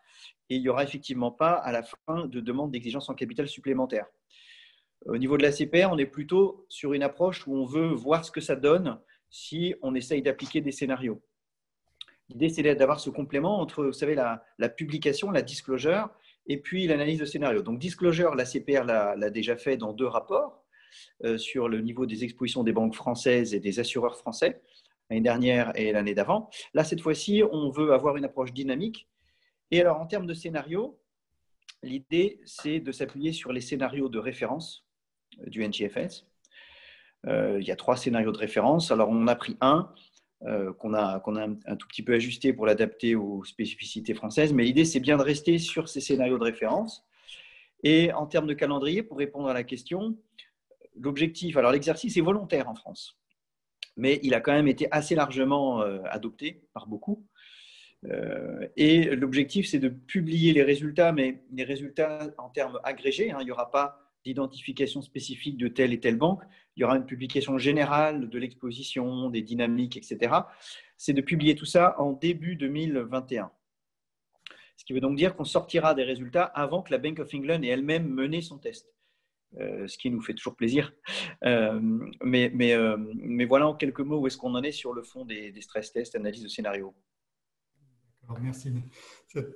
et il n'y aura effectivement pas à la fin de demande d'exigence en capital supplémentaire. Au niveau de la CPR, on est plutôt sur une approche où on veut voir ce que ça donne si on essaye d'appliquer des scénarios. L'idée, c'est d'avoir ce complément entre, vous savez, la publication, la disclosure, et puis l'analyse de scénario. Donc, disclosure, la CPR l'a déjà fait dans 2 rapports sur le niveau des expositions des banques françaises et des assureurs français, l'année dernière et l'année d'avant. Là, cette fois-ci, on veut avoir une approche dynamique. Et alors, en termes de scénario, l'idée, c'est de s'appuyer sur les scénarios de référence du NGFS. Il y a 3 scénarios de référence. Alors, on a pris un qu'on a un tout petit peu ajusté pour l'adapter aux spécificités françaises. Mais l'idée, c'est bien de rester sur ces scénarios de référence. Et en termes de calendrier, pour répondre à la question, l'objectif, alors l'exercice est volontaire en France, mais il a quand même été assez largement adopté par beaucoup. Et l'objectif, c'est de publier les résultats, mais les résultats en termes agrégés. Il n'y aura pas d'identification spécifique de telle et telle banque. Il y aura une publication générale de l'exposition, des dynamiques, etc. C'est de publier tout ça en début 2021. Ce qui veut donc dire qu'on sortira des résultats avant que la Bank of England ait elle-même mené son test. Ce qui nous fait toujours plaisir. Mais voilà en quelques mots où est-ce qu'on en est sur le fond des stress tests, analyse de scénario. Alors, merci. Cette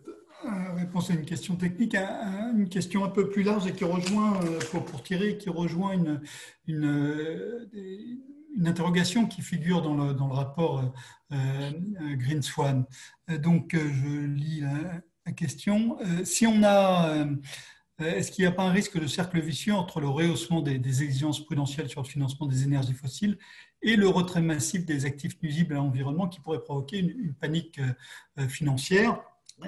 réponse à une question technique, une question un peu plus large et qui rejoint, pour Thierry, qui rejoint une interrogation qui figure dans le rapport Green Swan. Donc, je lis la question. Si on a est-ce qu'il n'y a pas un risque de cercle vicieux entre le rehaussement des exigences prudentielles sur le financement des énergies fossiles et le retrait massif des actifs nuisibles à l'environnement qui pourrait provoquer une panique financière?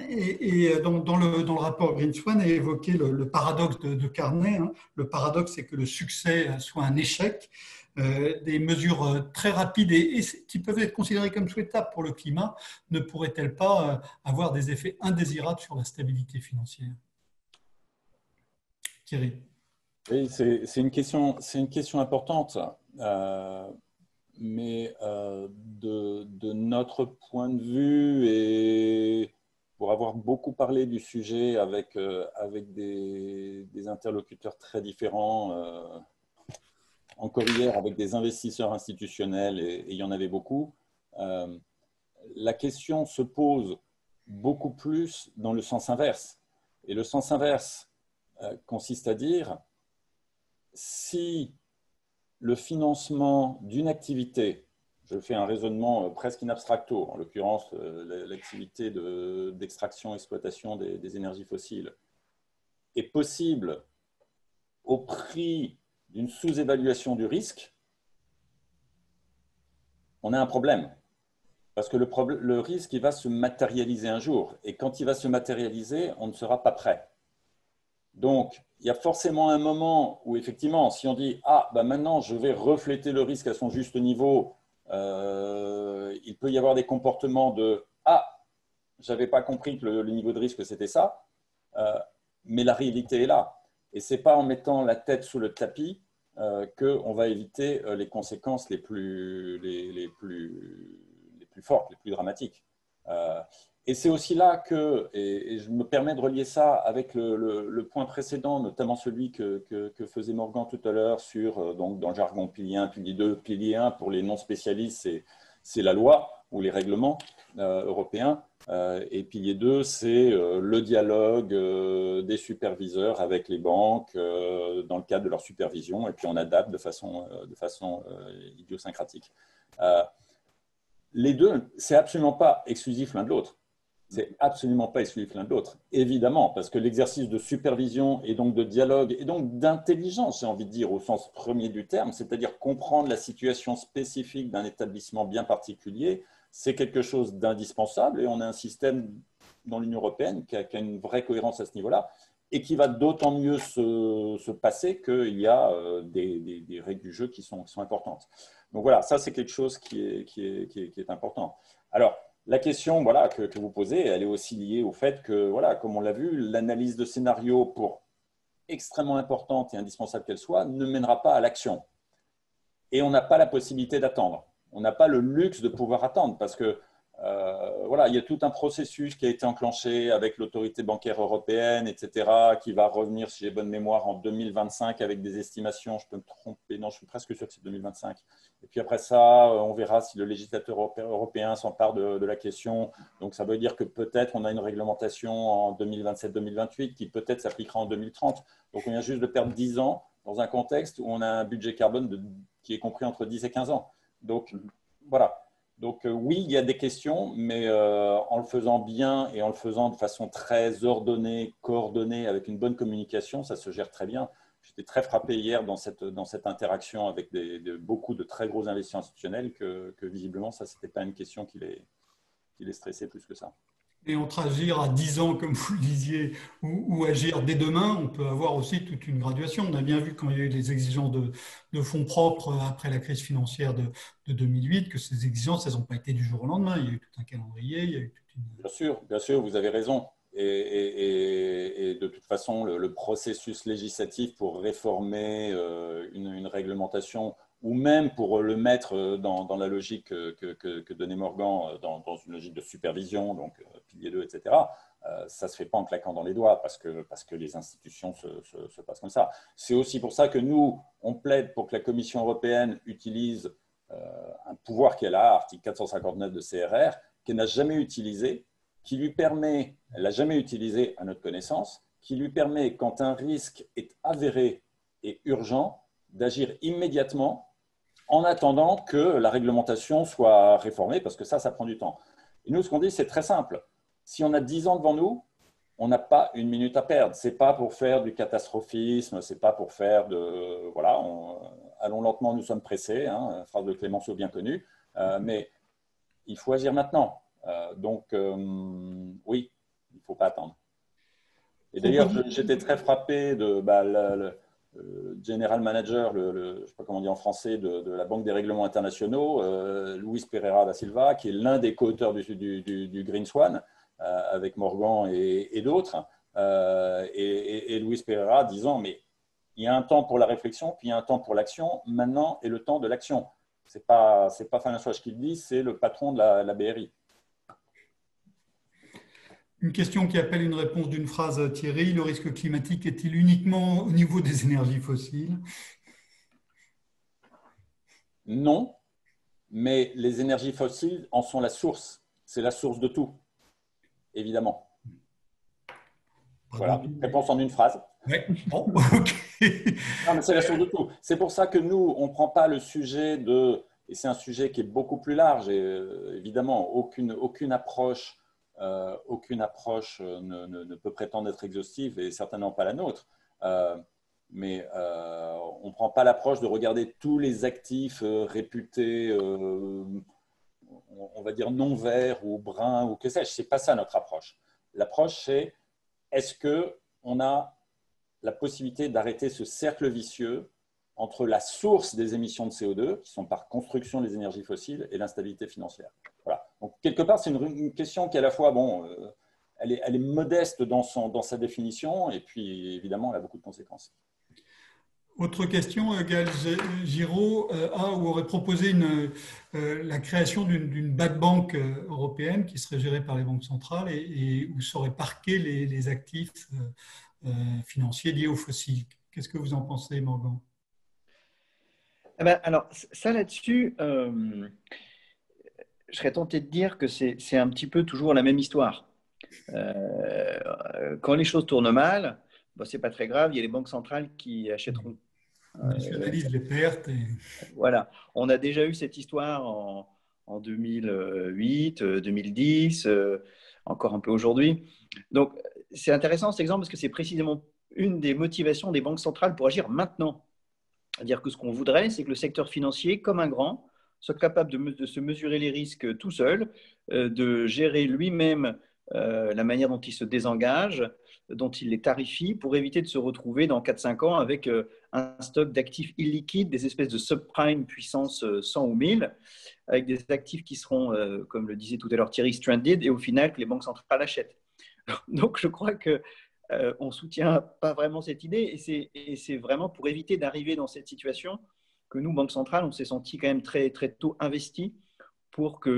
Et dans le rapport Green Swan est évoqué le paradoxe de Carney. Hein. Le paradoxe, c'est que le succès soit un échec. Des mesures très rapides et qui peuvent être considérées comme souhaitables pour le climat ne pourraient-elles pas avoir des effets indésirables sur la stabilité financière? Thierry. Oui, c'est une question importante, mais de notre point de vue, et pour avoir beaucoup parlé du sujet avec des interlocuteurs très différents, encore hier avec des investisseurs institutionnels, et il y en avait beaucoup, la question se pose beaucoup plus dans le sens inverse. Et le sens inverse consiste à dire, si le financement d'une activité, je fais un raisonnement presque in abstracto, en l'occurrence l'activité d'extraction, exploitation des énergies fossiles, est possible au prix d'une sous-évaluation du risque, on a un problème. Parce que le risque, il va se matérialiser un jour. Et quand il va se matérialiser, on ne sera pas prêt. Donc, il y a forcément un moment où, effectivement, si on dit « Ah, ben maintenant, je vais refléter le risque à son juste niveau », il peut y avoir des comportements de « Ah, je n'avais pas compris que le niveau de risque, c'était ça. » Mais la réalité est là. Et ce n'est pas en mettant la tête sous le tapis qu'on va éviter les conséquences les plus fortes, les plus dramatiques. Et c'est aussi là que, et je me permets de relier ça avec le point précédent, notamment celui que faisait Morgan tout à l'heure sur, donc dans le jargon pilier 1, pilier 2, pilier 1 pour les non-spécialistes, c'est la loi ou les règlements européens, et pilier 2, c'est le dialogue des superviseurs avec les banques dans le cadre de leur supervision, et puis on adapte de façon idiosyncratique. Les deux, c'est absolument pas exclusif l'un de l'autre. C'est absolument pas exclusif l'un de l'autre, évidemment, parce que l'exercice de supervision et donc de dialogue et donc d'intelligence, j'ai envie de dire au sens premier du terme, c'est-à-dire comprendre la situation spécifique d'un établissement bien particulier, c'est quelque chose d'indispensable et on a un système dans l'Union européenne qui a une vraie cohérence à ce niveau-là et qui va d'autant mieux se passer qu'il y a des règles du jeu qui sont importantes. Donc voilà, ça c'est quelque chose qui est important. Alors, la question voilà, que vous posez, elle est aussi liée au fait que, voilà, comme on l'a vu, l'analyse de scénario, pour extrêmement importante et indispensable qu'elle soit, ne mènera pas à l'action. Et on n'a pas la possibilité d'attendre. On n'a pas le luxe de pouvoir attendre parce que voilà, il y a tout un processus qui a été enclenché avec l'autorité bancaire européenne, etc., qui va revenir, si j'ai bonne mémoire, en 2025 avec des estimations. Je peux me tromper, non, je suis presque sûr que c'est 2025. Et puis après ça, on verra si le législateur européen s'empare de la question. Donc ça veut dire que peut-être on a une réglementation en 2027-2028 qui peut-être s'appliquera en 2030. Donc on vient juste de perdre 10 ans dans un contexte où on a un budget carbone qui est compris entre 10 et 15 ans. Donc voilà. Donc oui, il y a des questions, mais en le faisant bien et en le faisant de façon très ordonnée, coordonnée, avec une bonne communication, ça se gère très bien. J'étais très frappé hier dans cette interaction avec beaucoup de très gros investisseurs institutionnels que visiblement, ça, ce n'était pas une question qui les stressait plus que ça. Et entre agir à 10 ans, comme vous le disiez, ou agir dès demain, on peut avoir aussi toute une graduation. On a bien vu quand il y a eu les exigences de fonds propres après la crise financière de 2008, que ces exigences, elles n'ont pas été du jour au lendemain. Il y a eu tout un calendrier, il y a eu toute une... Bien sûr, vous avez raison. Et de toute façon, le processus législatif pour réformer une réglementation ou même pour le mettre dans la logique que donnait Morgan, dans une logique de supervision, donc pilier 2, etc., ça ne se fait pas en claquant dans les doigts parce que les institutions se passent comme ça. C'est aussi pour ça que nous, on plaide pour que la Commission européenne utilise un pouvoir qu'elle a, article 459 de CRR, qu'elle n'a jamais utilisé, qui lui permet, elle l'a jamais utilisé à notre connaissance, qui lui permet, quand un risque est avéré et urgent, d'agir immédiatement en attendant que la réglementation soit réformée, parce que ça prend du temps. Et nous, ce qu'on dit, c'est très simple. Si on a 10 ans devant nous, on n'a pas une minute à perdre. Ce n'est pas pour faire du catastrophisme, ce n'est pas pour faire de… Voilà, allons lentement, nous sommes pressés, hein, phrase de Clémenceau bien connue, mais il faut agir maintenant. Donc, oui, il ne faut pas attendre. Et d'ailleurs, j'étais très frappé de le general manager, je ne sais pas comment on dit en français, de la Banque des règlements internationaux, Luis Pereira da Silva, qui est l'un des co-auteurs du Green Swan, avec Morgan et d'autres. Et Luis Pereira disant, mais il y a un temps pour la réflexion, puis il y a un temps pour l'action. Maintenant est le temps de l'action. Ce n'est pas Financial Watch qui le dit, c'est le patron de la BRI. Une question qui appelle une réponse d'une phrase, Thierry. Le risque climatique est-il uniquement au niveau des énergies fossiles? Non, mais les énergies fossiles en sont la source. C'est la source de tout, évidemment. Voilà, réponse en une phrase. Oui, bon, ok. Non, mais c'est la source de tout. C'est pour ça que nous, on ne prend pas le sujet de… Et c'est un sujet qui est beaucoup plus large. Et évidemment, aucune approche ne peut prétendre être exhaustive et certainement pas la nôtre. Mais on ne prend pas l'approche de regarder tous les actifs réputés, on va dire non verts ou bruns ou que sais-je. Ce n'est pas ça notre approche. L'approche, c'est est-ce qu'on a la possibilité d'arrêter ce cercle vicieux entre la source des émissions de CO2, qui sont par construction les énergies fossiles, et l'instabilité financière. Voilà. Donc, quelque part, c'est une question qui, à la fois, bon, elle est modeste dans sa définition, et puis, évidemment, elle a beaucoup de conséquences. Autre question, Gaël Giraud aurait proposé la création d'une bad bank européenne qui serait gérée par les banques centrales et où seraient parqués les actifs financiers liés aux fossiles. Qu'est-ce que vous en pensez, Morgan? Alors, ça là-dessus, je serais tenté de dire que c'est un petit peu toujours la même histoire. Quand les choses tournent mal, ce n'est pas très grave, il y a les banques centrales qui achèteront. On nationalise les pertes. Voilà. On a déjà eu cette histoire en 2008, 2010, encore un peu aujourd'hui. Donc, c'est intéressant cet exemple parce que c'est précisément une des motivations des banques centrales pour agir maintenant. C'est-à-dire que ce qu'on voudrait, c'est que le secteur financier, comme un grand, soit capable de se mesurer les risques tout seul, de gérer lui-même la manière dont il se désengage, dont il les tarifie, pour éviter de se retrouver dans 4-5 ans avec un stock d'actifs illiquides, des espèces de subprime puissance 100 ou 1000, avec des actifs qui seront, comme le disait tout à l'heure Thierry, stranded, et au final que les banques centrales achètent. Donc je crois que on ne soutient pas vraiment cette idée et c'est vraiment pour éviter d'arriver dans cette situation que nous, Banque centrale, on s'est senti quand même très, très tôt investis pour que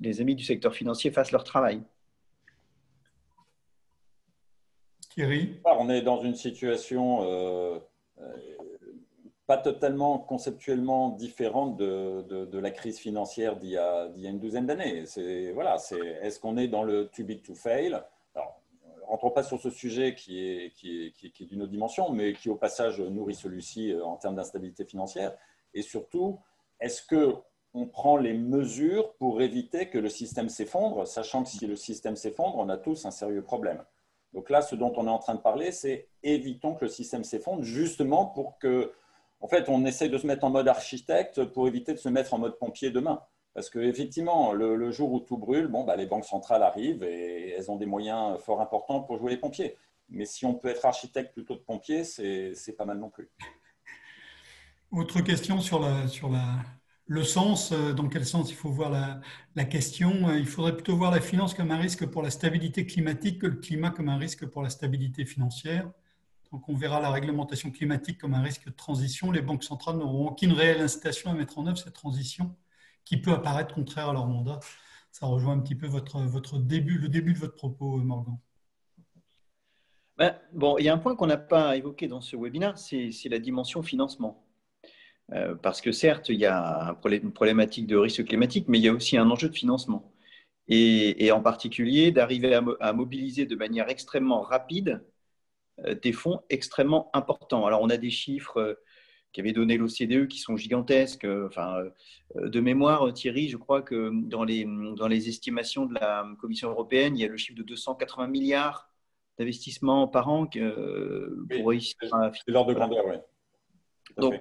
les amis du secteur financier fassent leur travail. Thierry? On est dans une situation pas totalement conceptuellement différente de la crise financière d'il y a une douzaine d'années. Est-ce qu'on est dans le too big to fail? Alors, ne rentrons pas sur ce sujet qui est d'une autre dimension, mais qui au passage nourrit celui-ci en termes d'instabilité financière. Et surtout, est-ce qu'on prend les mesures pour éviter que le système s'effondre, sachant que si le système s'effondre, on a tous un sérieux problème. Donc là, ce dont on est en train de parler, c'est évitons que le système s'effondre, justement pour que, en fait, on essaie de se mettre en mode architecte pour éviter de se mettre en mode pompier demain. Parce qu'effectivement, le jour où tout brûle, les banques centrales arrivent et elles ont des moyens fort importants pour jouer les pompiers. Mais si on peut être architecte plutôt que pompier, c'est pas mal non plus. Autre question sur le sens, dans quel sens il faut voir la question. Il faudrait plutôt voir la finance comme un risque pour la stabilité climatique que le climat comme un risque pour la stabilité financière. Quand on verra la réglementation climatique comme un risque de transition, les banques centrales n'auront aucune réelle incitation à mettre en œuvre cette transition qui peut apparaître contraire à leur mandat. Ça rejoint un petit peu le début de votre propos, Morgan. Bon, il y a un point qu'on n'a pas évoqué dans ce webinaire, c'est la dimension financement. Parce que certes, il y a une problématique de risque climatique, mais il y a aussi un enjeu de financement. Et en particulier, d'arriver à mobiliser de manière extrêmement rapide des fonds extrêmement importants. Alors, on a des chiffres qu'avait donné l'OCDE qui sont gigantesques. De mémoire, Thierry, je crois que dans les estimations de la Commission européenne, il y a le chiffre de 280 milliards d'investissements par an pour réussir à… C'est l'ordre de grandeur, oui. Donc,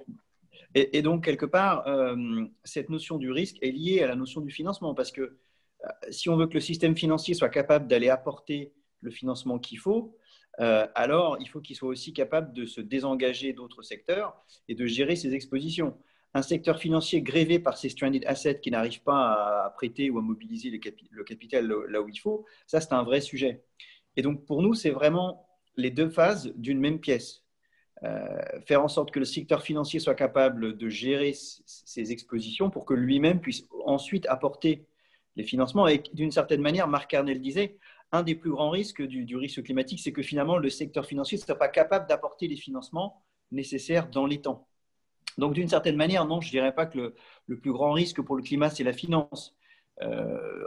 et donc, quelque part, cette notion du risque est liée à la notion du financement, parce que si on veut que le système financier soit capable d'aller apporter le financement qu'il faut, alors il faut qu'il soit aussi capable de se désengager d'autres secteurs et de gérer ses expositions. Un secteur financier grévé par ces stranded assets qui n'arrivent pas à prêter ou à mobiliser le capital là où il faut, ça c'est un vrai sujet. Et donc pour nous, c'est vraiment les deux phases d'une même pièce. Faire en sorte que le secteur financier soit capable de gérer ses expositions pour que lui-même puisse ensuite apporter les financements. Et d'une certaine manière, Marc Carnel disait, un des plus grands risques du risque climatique, c'est que finalement, le secteur financier ne soit pas capable d'apporter les financements nécessaires dans les temps. Donc, d'une certaine manière, non, je ne dirais pas que le plus grand risque pour le climat, c'est la finance.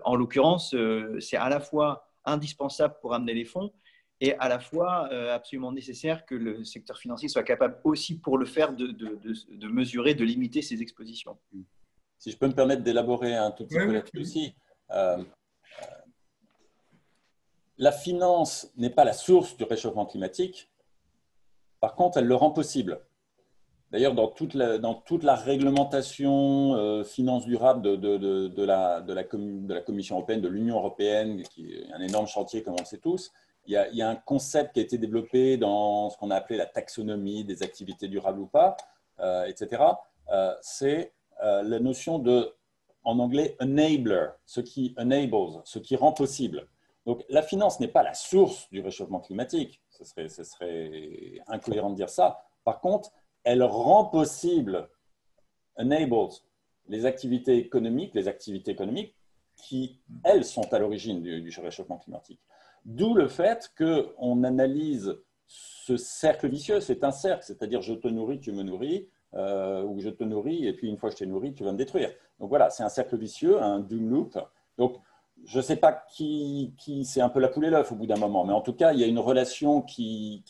En l'occurrence, c'est à la fois indispensable pour amener les fonds et à la fois absolument nécessaire que le secteur financier soit capable aussi, pour le faire, de mesurer, de limiter ses expositions. Si je peux me permettre d'élaborer un tout petit peu là-dessus aussi, la finance n'est pas la source du réchauffement climatique. Par contre, elle le rend possible. D'ailleurs, dans toute la réglementation finance durable de la Commission européenne, de l'Union européenne, qui est un énorme chantier, comme on le sait tous, il y a un concept qui a été développé dans ce qu'on a appelé la taxonomie des activités durables ou pas, etc. C'est la notion de, en anglais, enabler, ce qui rend possible. Donc, la finance n'est pas la source du réchauffement climatique. Ce serait incohérent de dire ça. Par contre, elle rend possible, enables, les activités économiques qui, elles, sont à l'origine du réchauffement climatique. D'où le fait qu'on analyse ce cercle vicieux. C'est un cercle, c'est-à-dire je te nourris, tu me nourris, ou je te nourris, et puis une fois que je t'ai nourri, tu vas me détruire. Donc voilà, c'est un cercle vicieux, un doom loop. Donc, je ne sais pas qui c'est un peu la poule et l'œuf au bout d'un moment, mais en tout cas, il y a une relation qui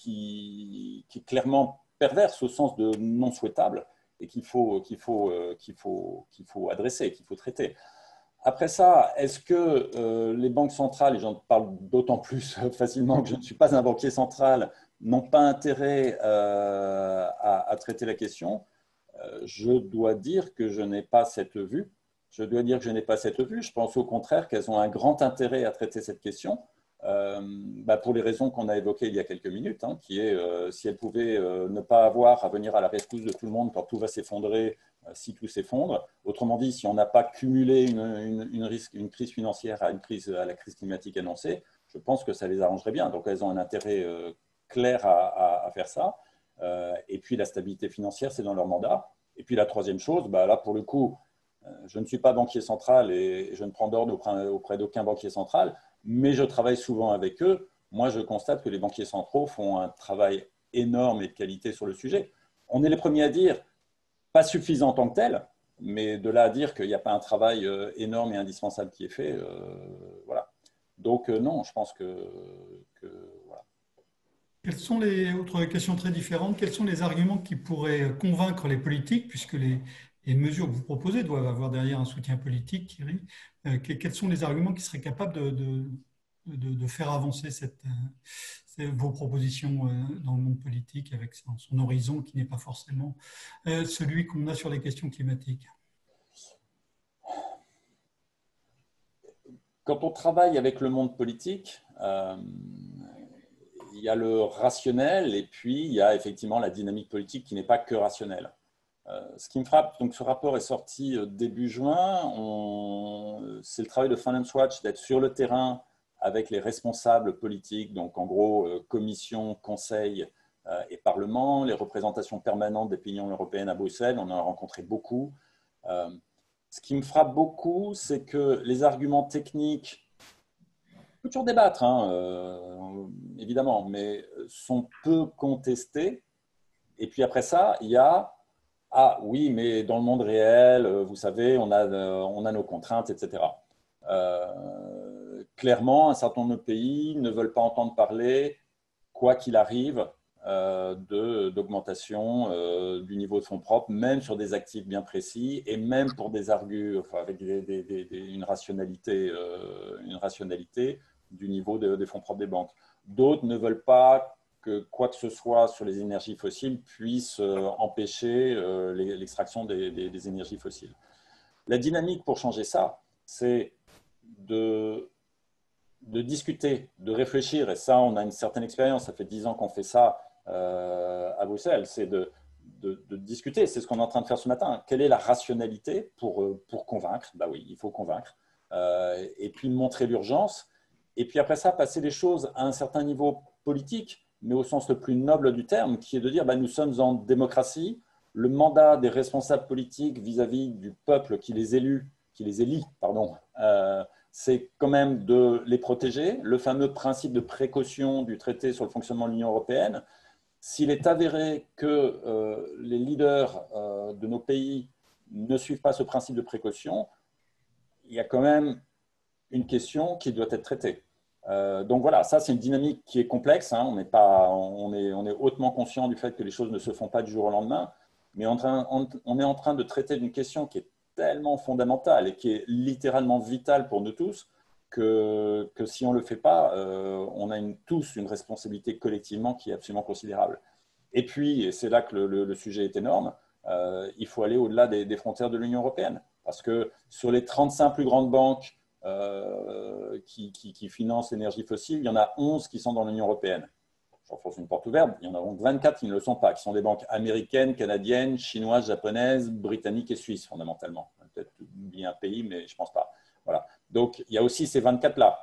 est clairement perverse au sens de non souhaitable et qu'il faut adresser, qu'il faut traiter. Après ça, est-ce que les banques centrales, et j'en parle d'autant plus facilement que je ne suis pas un banquier central, n'ont pas intérêt à traiter la question? Je dois dire que je n'ai pas cette vue. Je pense au contraire qu'elles ont un grand intérêt à traiter cette question, pour les raisons qu'on a évoquées il y a quelques minutes, hein, qui est si elles pouvaient ne pas avoir à venir à la rescousse de tout le monde quand tout va s'effondrer, si tout s'effondre. Autrement dit, si on n'a pas cumulé une crise financière à la crise climatique annoncée, je pense que ça les arrangerait bien. Donc elles ont un intérêt clair à faire ça. Et puis la stabilité financière, c'est dans leur mandat. Et puis la troisième chose, là pour le coup, je ne suis pas banquier central et je ne prends d'ordre auprès d'aucun banquier central, mais je travaille souvent avec eux. Moi, je constate que les banquiers centraux font un travail énorme et de qualité sur le sujet. On est les premiers à dire, pas suffisant en tant que tel, mais de là à dire qu'il n'y a pas un travail énorme et indispensable qui est fait, voilà. Donc non, je pense que voilà. Quelles sont autres questions très différentes, quels sont les arguments qui pourraient convaincre les politiques, puisque les mesures que vous proposez doivent avoir derrière un soutien politique, Thierry. Quels sont les arguments qui seraient capables de faire avancer vos propositions dans le monde politique avec son horizon qui n'est pas forcément celui qu'on a sur les questions climatiques? Quand on travaille avec le monde politique, il y a le rationnel et puis il y a effectivement la dynamique politique qui n'est pas que rationnelle. Ce qui me frappe, donc ce rapport est sorti début juin, c'est le travail de Finance Watch d'être sur le terrain avec les responsables politiques, donc en gros commission, conseil et Parlement, les représentations permanentes des pays de l'Union européenne à Bruxelles, on en a rencontré beaucoup. Ce qui me frappe beaucoup, c'est que les arguments techniques, on peut toujours débattre, hein, évidemment, mais sont peu contestés. Et puis après ça, il y a « Ah oui, mais dans le monde réel, vous savez, on a nos contraintes, etc. » Clairement, un certain nombre de pays ne veulent pas entendre parler, quoi qu'il arrive, d'augmentation du niveau de fonds propres, même sur des actifs bien précis et même pour des avec une rationalité du niveau des fonds propres des banques. D'autres ne veulent pas que quoi que ce soit sur les énergies fossiles puisse empêcher l'extraction des énergies fossiles. La dynamique pour changer ça, c'est de discuter, de réfléchir, et ça, on a une certaine expérience, ça fait 10 ans qu'on fait ça à Bruxelles, c'est de discuter, c'est ce qu'on est en train de faire ce matin. Quelle est la rationalité pour convaincre? Bah oui, il faut convaincre. Et puis montrer l'urgence. Et puis après ça, passer les choses à un certain niveau politique, mais au sens le plus noble du terme, qui est de dire bah, nous sommes en démocratie, le mandat des responsables politiques vis-à-vis du peuple qui les élit, c'est quand même de les protéger. Le fameux principe de précaution du traité sur le fonctionnement de l'Union européenne, s'il est avéré que les leaders de nos pays ne suivent pas ce principe de précaution, il y a quand même une question qui doit être traitée. Donc voilà, ça c'est une dynamique qui est complexe. Hein. On est hautement conscient du fait que les choses ne se font pas du jour au lendemain, mais on est en train de traiter d'une question qui est tellement fondamentale et qui est littéralement vitale pour nous tous que si on ne le fait pas, on a tous une responsabilité collectivement qui est absolument considérable. Et puis, et c'est là que le sujet est énorme, il faut aller au-delà des frontières de l'Union européenne. Parce que sur les 35 plus grandes banques qui financent l'énergie fossile, il y en a 11 qui sont dans l'Union européenne. J'enfonce une porte ouverte, il y en a donc 24 qui ne le sont pas, qui sont des banques américaines, canadiennes, chinoises, japonaises, britanniques et suisses, fondamentalement. Peut-être oublier un pays, mais je ne pense pas. Voilà. Donc, il y a aussi ces 24-là,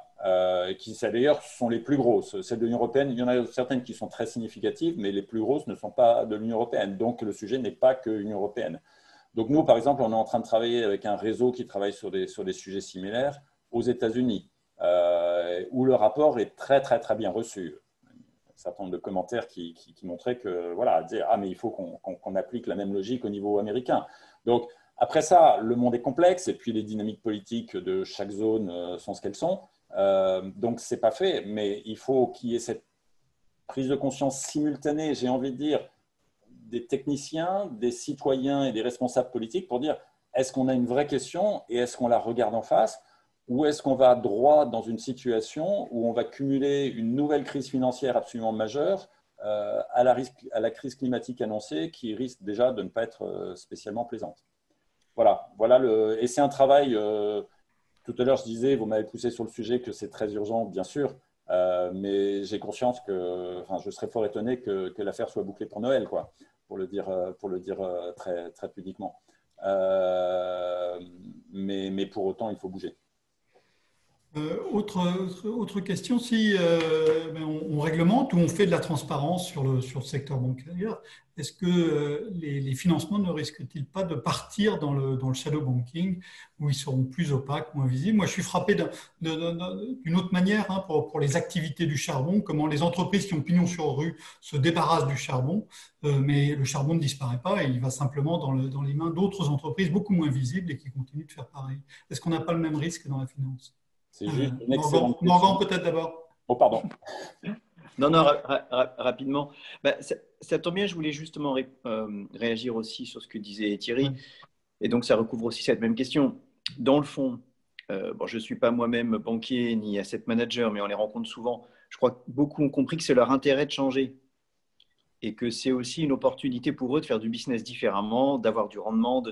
qui d'ailleurs sont les plus grosses. Celles de l'Union européenne, il y en a certaines qui sont très significatives, mais les plus grosses ne sont pas de l'Union européenne. Donc, le sujet n'est pas que l'Union européenne. Donc, nous, par exemple, on est en train de travailler avec un réseau qui travaille sur des sujets similaires aux États-Unis, où le rapport est très, très, très bien reçu. Un certain nombre de commentaires qui montraient que, voilà, dire, ah, mais il faut qu'on applique la même logique au niveau américain. Donc, après ça, le monde est complexe et puis les dynamiques politiques de chaque zone sont ce qu'elles sont. Donc, ce n'est pas fait, mais il faut qu'il y ait cette prise de conscience simultanée, j'ai envie de dire, des techniciens, des citoyens et des responsables politiques pour dire est-ce qu'on a une vraie question et est-ce qu'on la regarde en face? Ou est-ce qu'on va droit dans une situation où on va cumuler une nouvelle crise financière absolument majeure à la crise climatique annoncée qui risque déjà de ne pas être spécialement plaisante? Voilà. Et c'est un travail, tout à l'heure je disais, vous m'avez poussé sur le sujet que c'est très urgent, bien sûr, mais j'ai conscience que je serais fort étonné que l'affaire soit bouclée pour Noël, quoi, pour le dire très, très pudiquement. Mais pour autant, il faut bouger. Autre question, si on réglemente ou on fait de la transparence sur le secteur bancaire, est-ce que les financements ne risquent-ils pas de partir dans le shadow banking, où ils seront plus opaques, moins visibles? Moi, je suis frappé d'une autre manière pour les activités du charbon, comment les entreprises qui ont pignon sur rue se débarrassent du charbon, mais le charbon ne disparaît pas et il va simplement dans les mains d'autres entreprises beaucoup moins visibles et qui continuent de faire pareil. Est-ce qu'on n'a pas le même risque dans la finance? C'est juste une excellente question. Morgan, peut-être d'abord. Oh, pardon. Non, rapidement. Ça tombe bien, je voulais justement réagir aussi sur ce que disait Thierry. Ouais. Et donc, ça recouvre aussi cette même question. Dans le fond, je ne suis pas moi-même banquier ni asset manager, mais on les rencontre souvent. Je crois que beaucoup ont compris que c'est leur intérêt de changer et que c'est aussi une opportunité pour eux de faire du business différemment, d'avoir du rendement, de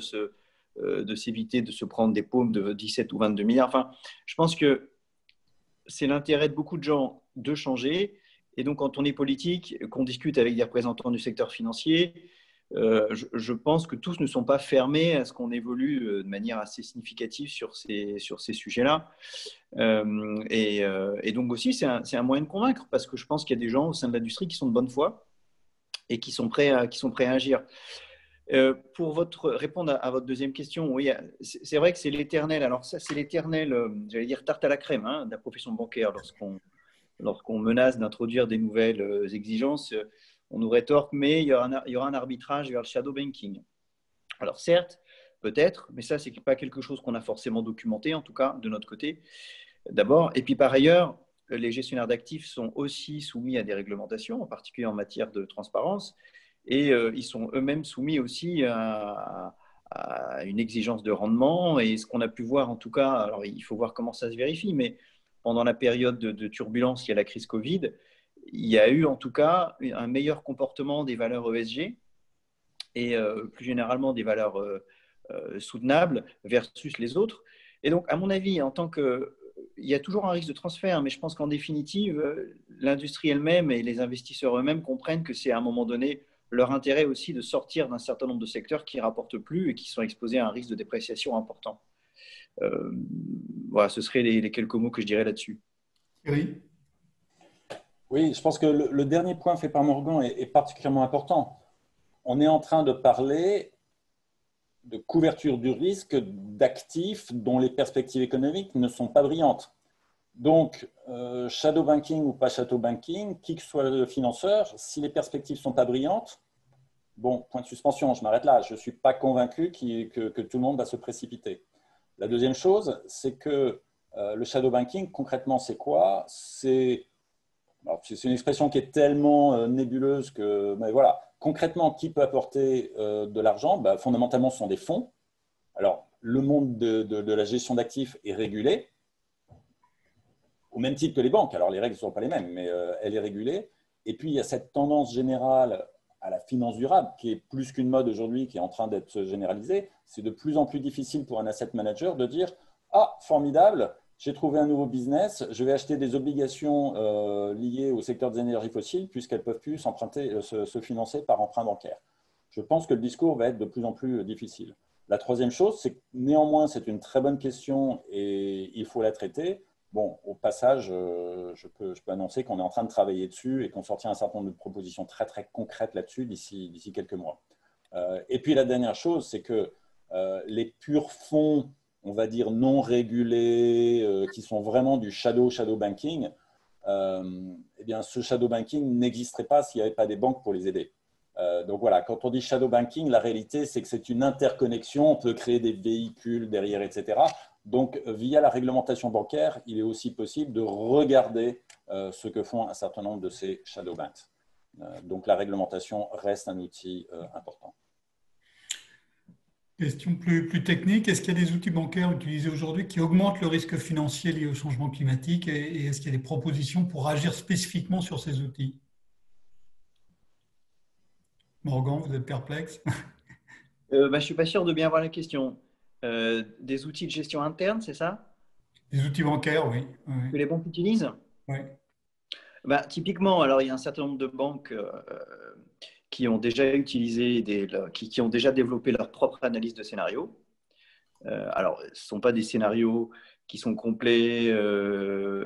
s'éviter de se prendre des paumes de 17 ou 22 milliards. Enfin, je pense que c'est l'intérêt de beaucoup de gens de changer. Et donc, quand on est politique, qu'on discute avec des représentants du secteur financier, je pense que tous ne sont pas fermés à ce qu'on évolue de manière assez significative sur ces sujets-là. Et donc aussi, c'est un moyen de convaincre, parce que je pense qu'il y a des gens au sein de l'industrie qui sont de bonne foi et qui sont prêts à agir. Pour répondre à votre deuxième question, oui, c'est vrai que c'est l'éternel. Alors ça, c'est l'éternel, j'allais dire tarte à la crème, hein, de la profession bancaire. Lorsqu'on menace d'introduire des nouvelles exigences, on nous rétorque, mais il y aura un arbitrage vers le shadow banking. Alors certes, peut-être, mais ça, c'est pas quelque chose qu'on a forcément documenté, en tout cas de notre côté. D'abord, et puis par ailleurs, les gestionnaires d'actifs sont aussi soumis à des réglementations, en particulier en matière de transparence. Et ils sont eux-mêmes soumis aussi à une exigence de rendement. Et ce qu'on a pu voir, en tout cas, alors il faut voir comment ça se vérifie, mais pendant la période de turbulence, il y a la crise Covid, il y a eu en tout cas un meilleur comportement des valeurs ESG et plus généralement des valeurs soutenables versus les autres. Et donc, à mon avis, il y a toujours un risque de transfert, mais je pense qu'en définitive, l'industrie elle-même et les investisseurs eux-mêmes comprennent que c'est à un moment donné leur intérêt aussi de sortir d'un certain nombre de secteurs qui ne rapportent plus et qui sont exposés à un risque de dépréciation important. Voilà, ce seraient les quelques mots que je dirais là-dessus. Oui. Oui, je pense que le dernier point fait par Morgan est particulièrement important. On est en train de parler de couverture du risque d'actifs dont les perspectives économiques ne sont pas brillantes. Donc, shadow banking ou pas shadow banking, qui que soit le financeur, si les perspectives ne sont pas brillantes, bon, point de suspension, je m'arrête là. Je ne suis pas convaincu que tout le monde va se précipiter. La deuxième chose, c'est que le shadow banking, concrètement, c'est quoi? C'est une expression qui est tellement nébuleuse que, mais voilà, concrètement, qui peut apporter de l'argent? Fondamentalement, ce sont des fonds. Alors, le monde de la gestion d'actifs est régulé, au même titre que les banques. Alors, les règles ne sont pas les mêmes, mais elle est régulée. Et puis, il y a cette tendance générale à la finance durable, qui est plus qu'une mode aujourd'hui, qui est en train d'être généralisée. C'est de plus en plus difficile pour un asset manager de dire « Ah, formidable, j'ai trouvé un nouveau business, je vais acheter des obligations liées au secteur des énergies fossiles puisqu'elles ne peuvent plus se financer par emprunt bancaire. » Je pense que le discours va être de plus en plus difficile. La troisième chose, c'est que néanmoins, c'est une très bonne question et il faut la traiter. Bon, au passage, je peux annoncer qu'on est en train de travailler dessus et qu'on sortira un certain nombre de propositions très, très concrètes là-dessus d'ici quelques mois. Et puis, la dernière chose, c'est que les purs fonds, on va dire, non régulés, qui sont vraiment du shadow banking, eh bien, ce shadow banking n'existerait pas s'il n'y avait pas des banques pour les aider. Donc voilà, quand on dit shadow banking, la réalité, c'est que c'est une interconnexion. On peut créer des véhicules derrière, etc. Donc, via la réglementation bancaire, il est aussi possible de regarder ce que font un certain nombre de ces shadow banks. Donc, la réglementation reste un outil important. Question plus technique, est-ce qu'il y a des outils bancaires utilisés aujourd'hui qui augmentent le risque financier lié au changement climatique et est-ce qu'il y a des propositions pour agir spécifiquement sur ces outils? Morgan, vous êtes perplexe? Je ne suis pas sûr de bien voir la question. Des outils de gestion interne, c'est ça? Des outils bancaires, oui. Que les banques utilisent? Oui. Typiquement, alors, il y a un certain nombre de banques qui ont déjà utilisé, qui ont déjà développé leur propre analyse de scénario. Alors, ce ne sont pas des scénarios qui sont complets,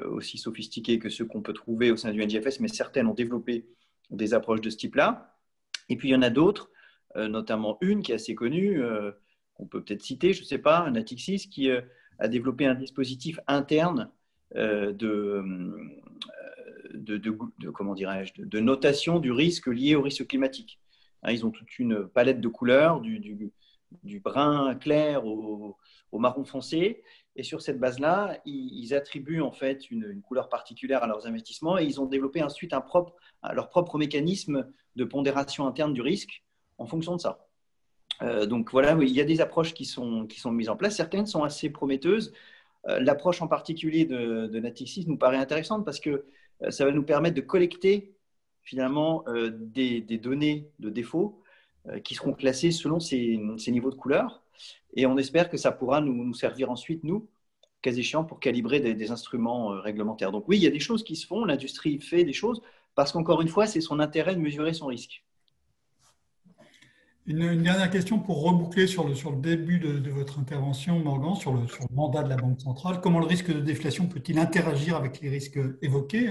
aussi sophistiqués que ceux qu'on peut trouver au sein du NGFS, mais certaines ont développé des approches de ce type-là. Et puis, il y en a d'autres, notamment une qui est assez connue, qu'on peut peut-être citer, je ne sais pas, Natixis, qui a développé un dispositif interne comment dirais-je, de notation du risque lié au risque climatique. Ils ont toute une palette de couleurs, du brun clair au marron foncé. Et sur cette base-là, ils attribuent en fait une couleur particulière à leurs investissements et ils ont développé ensuite leur propre mécanisme de pondération interne du risque en fonction de ça. Donc voilà, oui, il y a des approches qui sont mises en place. Certaines sont assez prometteuses. L'approche en particulier de Natixis nous paraît intéressante parce que ça va nous permettre de collecter finalement des données de défaut qui seront classées selon ces niveaux de couleur. Et on espère que ça pourra nous servir ensuite, nous, cas échéant, pour calibrer des instruments réglementaires. Donc oui, il y a des choses qui se font, l'industrie fait des choses, parce qu'encore une fois, c'est son intérêt de mesurer son risque. Une dernière question pour reboucler sur le début de votre intervention, Morgan, sur le mandat de la Banque centrale. Comment le risque de déflation peut-il interagir avec les risques évoqués?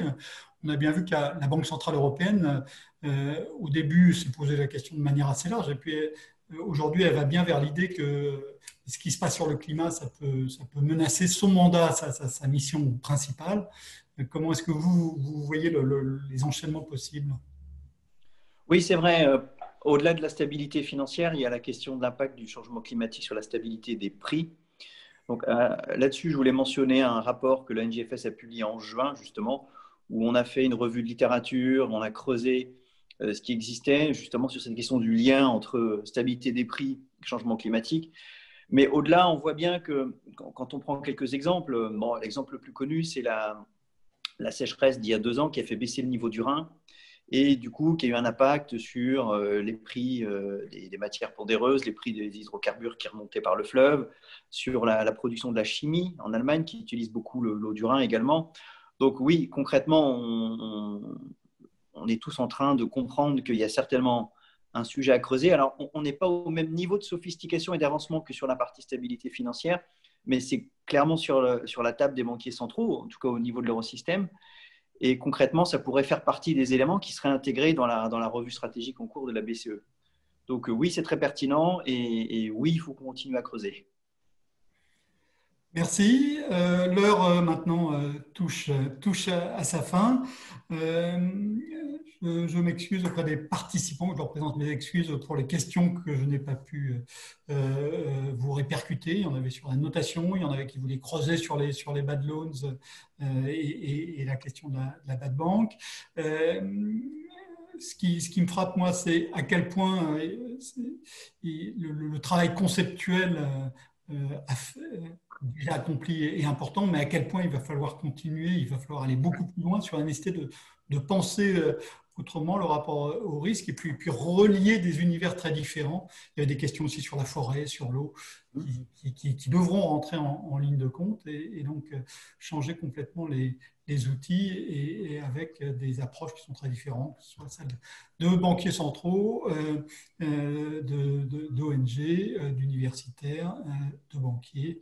On a bien vu que la Banque centrale européenne au début, s'est posé la question de manière assez large. Et puis, aujourd'hui, elle va bien vers l'idée que ce qui se passe sur le climat, ça peut menacer son mandat, sa mission principale. Comment est-ce que vous voyez les enchaînements possibles? Oui, c'est vrai. Au-delà de la stabilité financière, il y a la question de l'impact du changement climatique sur la stabilité des prix. Donc là-dessus, je voulais mentionner un rapport que l'ONGFS a publié en juin, justement, où on a fait une revue de littérature, on a creusé ce qui existait, justement, sur cette question du lien entre stabilité des prix et changement climatique. Mais au-delà, on voit bien que quand on prend quelques exemples, bon, l'exemple le plus connu, c'est la sécheresse d'il y a 2 ans qui a fait baisser le niveau du Rhin et du coup qui a eu un impact sur les prix des matières pondéreuses, les prix des hydrocarbures qui remontaient par le fleuve, sur la production de la chimie en Allemagne qui utilise beaucoup l'eau du Rhin également. Donc oui, concrètement, on est tous en train de comprendre qu'il y a certainement un sujet à creuser. Alors, on n'est pas au même niveau de sophistication et d'avancement que sur la partie stabilité financière, mais c'est clairement sur la table des banquiers centraux, en tout cas au niveau de l'eurosystème. Et concrètement, ça pourrait faire partie des éléments qui seraient intégrés dans la revue stratégique en cours de la BCE. Donc oui, c'est très pertinent et oui, il faut continuer à creuser. Merci. L'heure maintenant touche à sa fin. Je m'excuse auprès des participants, je leur présente mes excuses pour les questions que je n'ai pas pu vous répercuter. Il y en avait sur la notation, il y en avait qui voulaient creuser sur les bad loans et la question de la bad bank. Ce qui me frappe, moi, c'est à quel point le travail conceptuel déjà accompli est important, mais à quel point il va falloir continuer, il va falloir aller beaucoup plus loin sur la nécessité de penser autrement le rapport au risque et puis relier des univers très différents. Il y a des questions aussi sur la forêt, sur l'eau, qui devront rentrer en ligne de compte et donc changer complètement les outils et avec des approches qui sont très différentes, que ce soit celles de banquiers centraux, d'ONG, d'universitaires, de banquiers.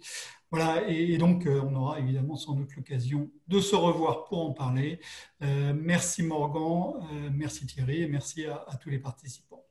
Voilà, et donc on aura évidemment sans doute l'occasion de se revoir pour en parler. Merci Morgan, merci Thierry et merci à tous les participants.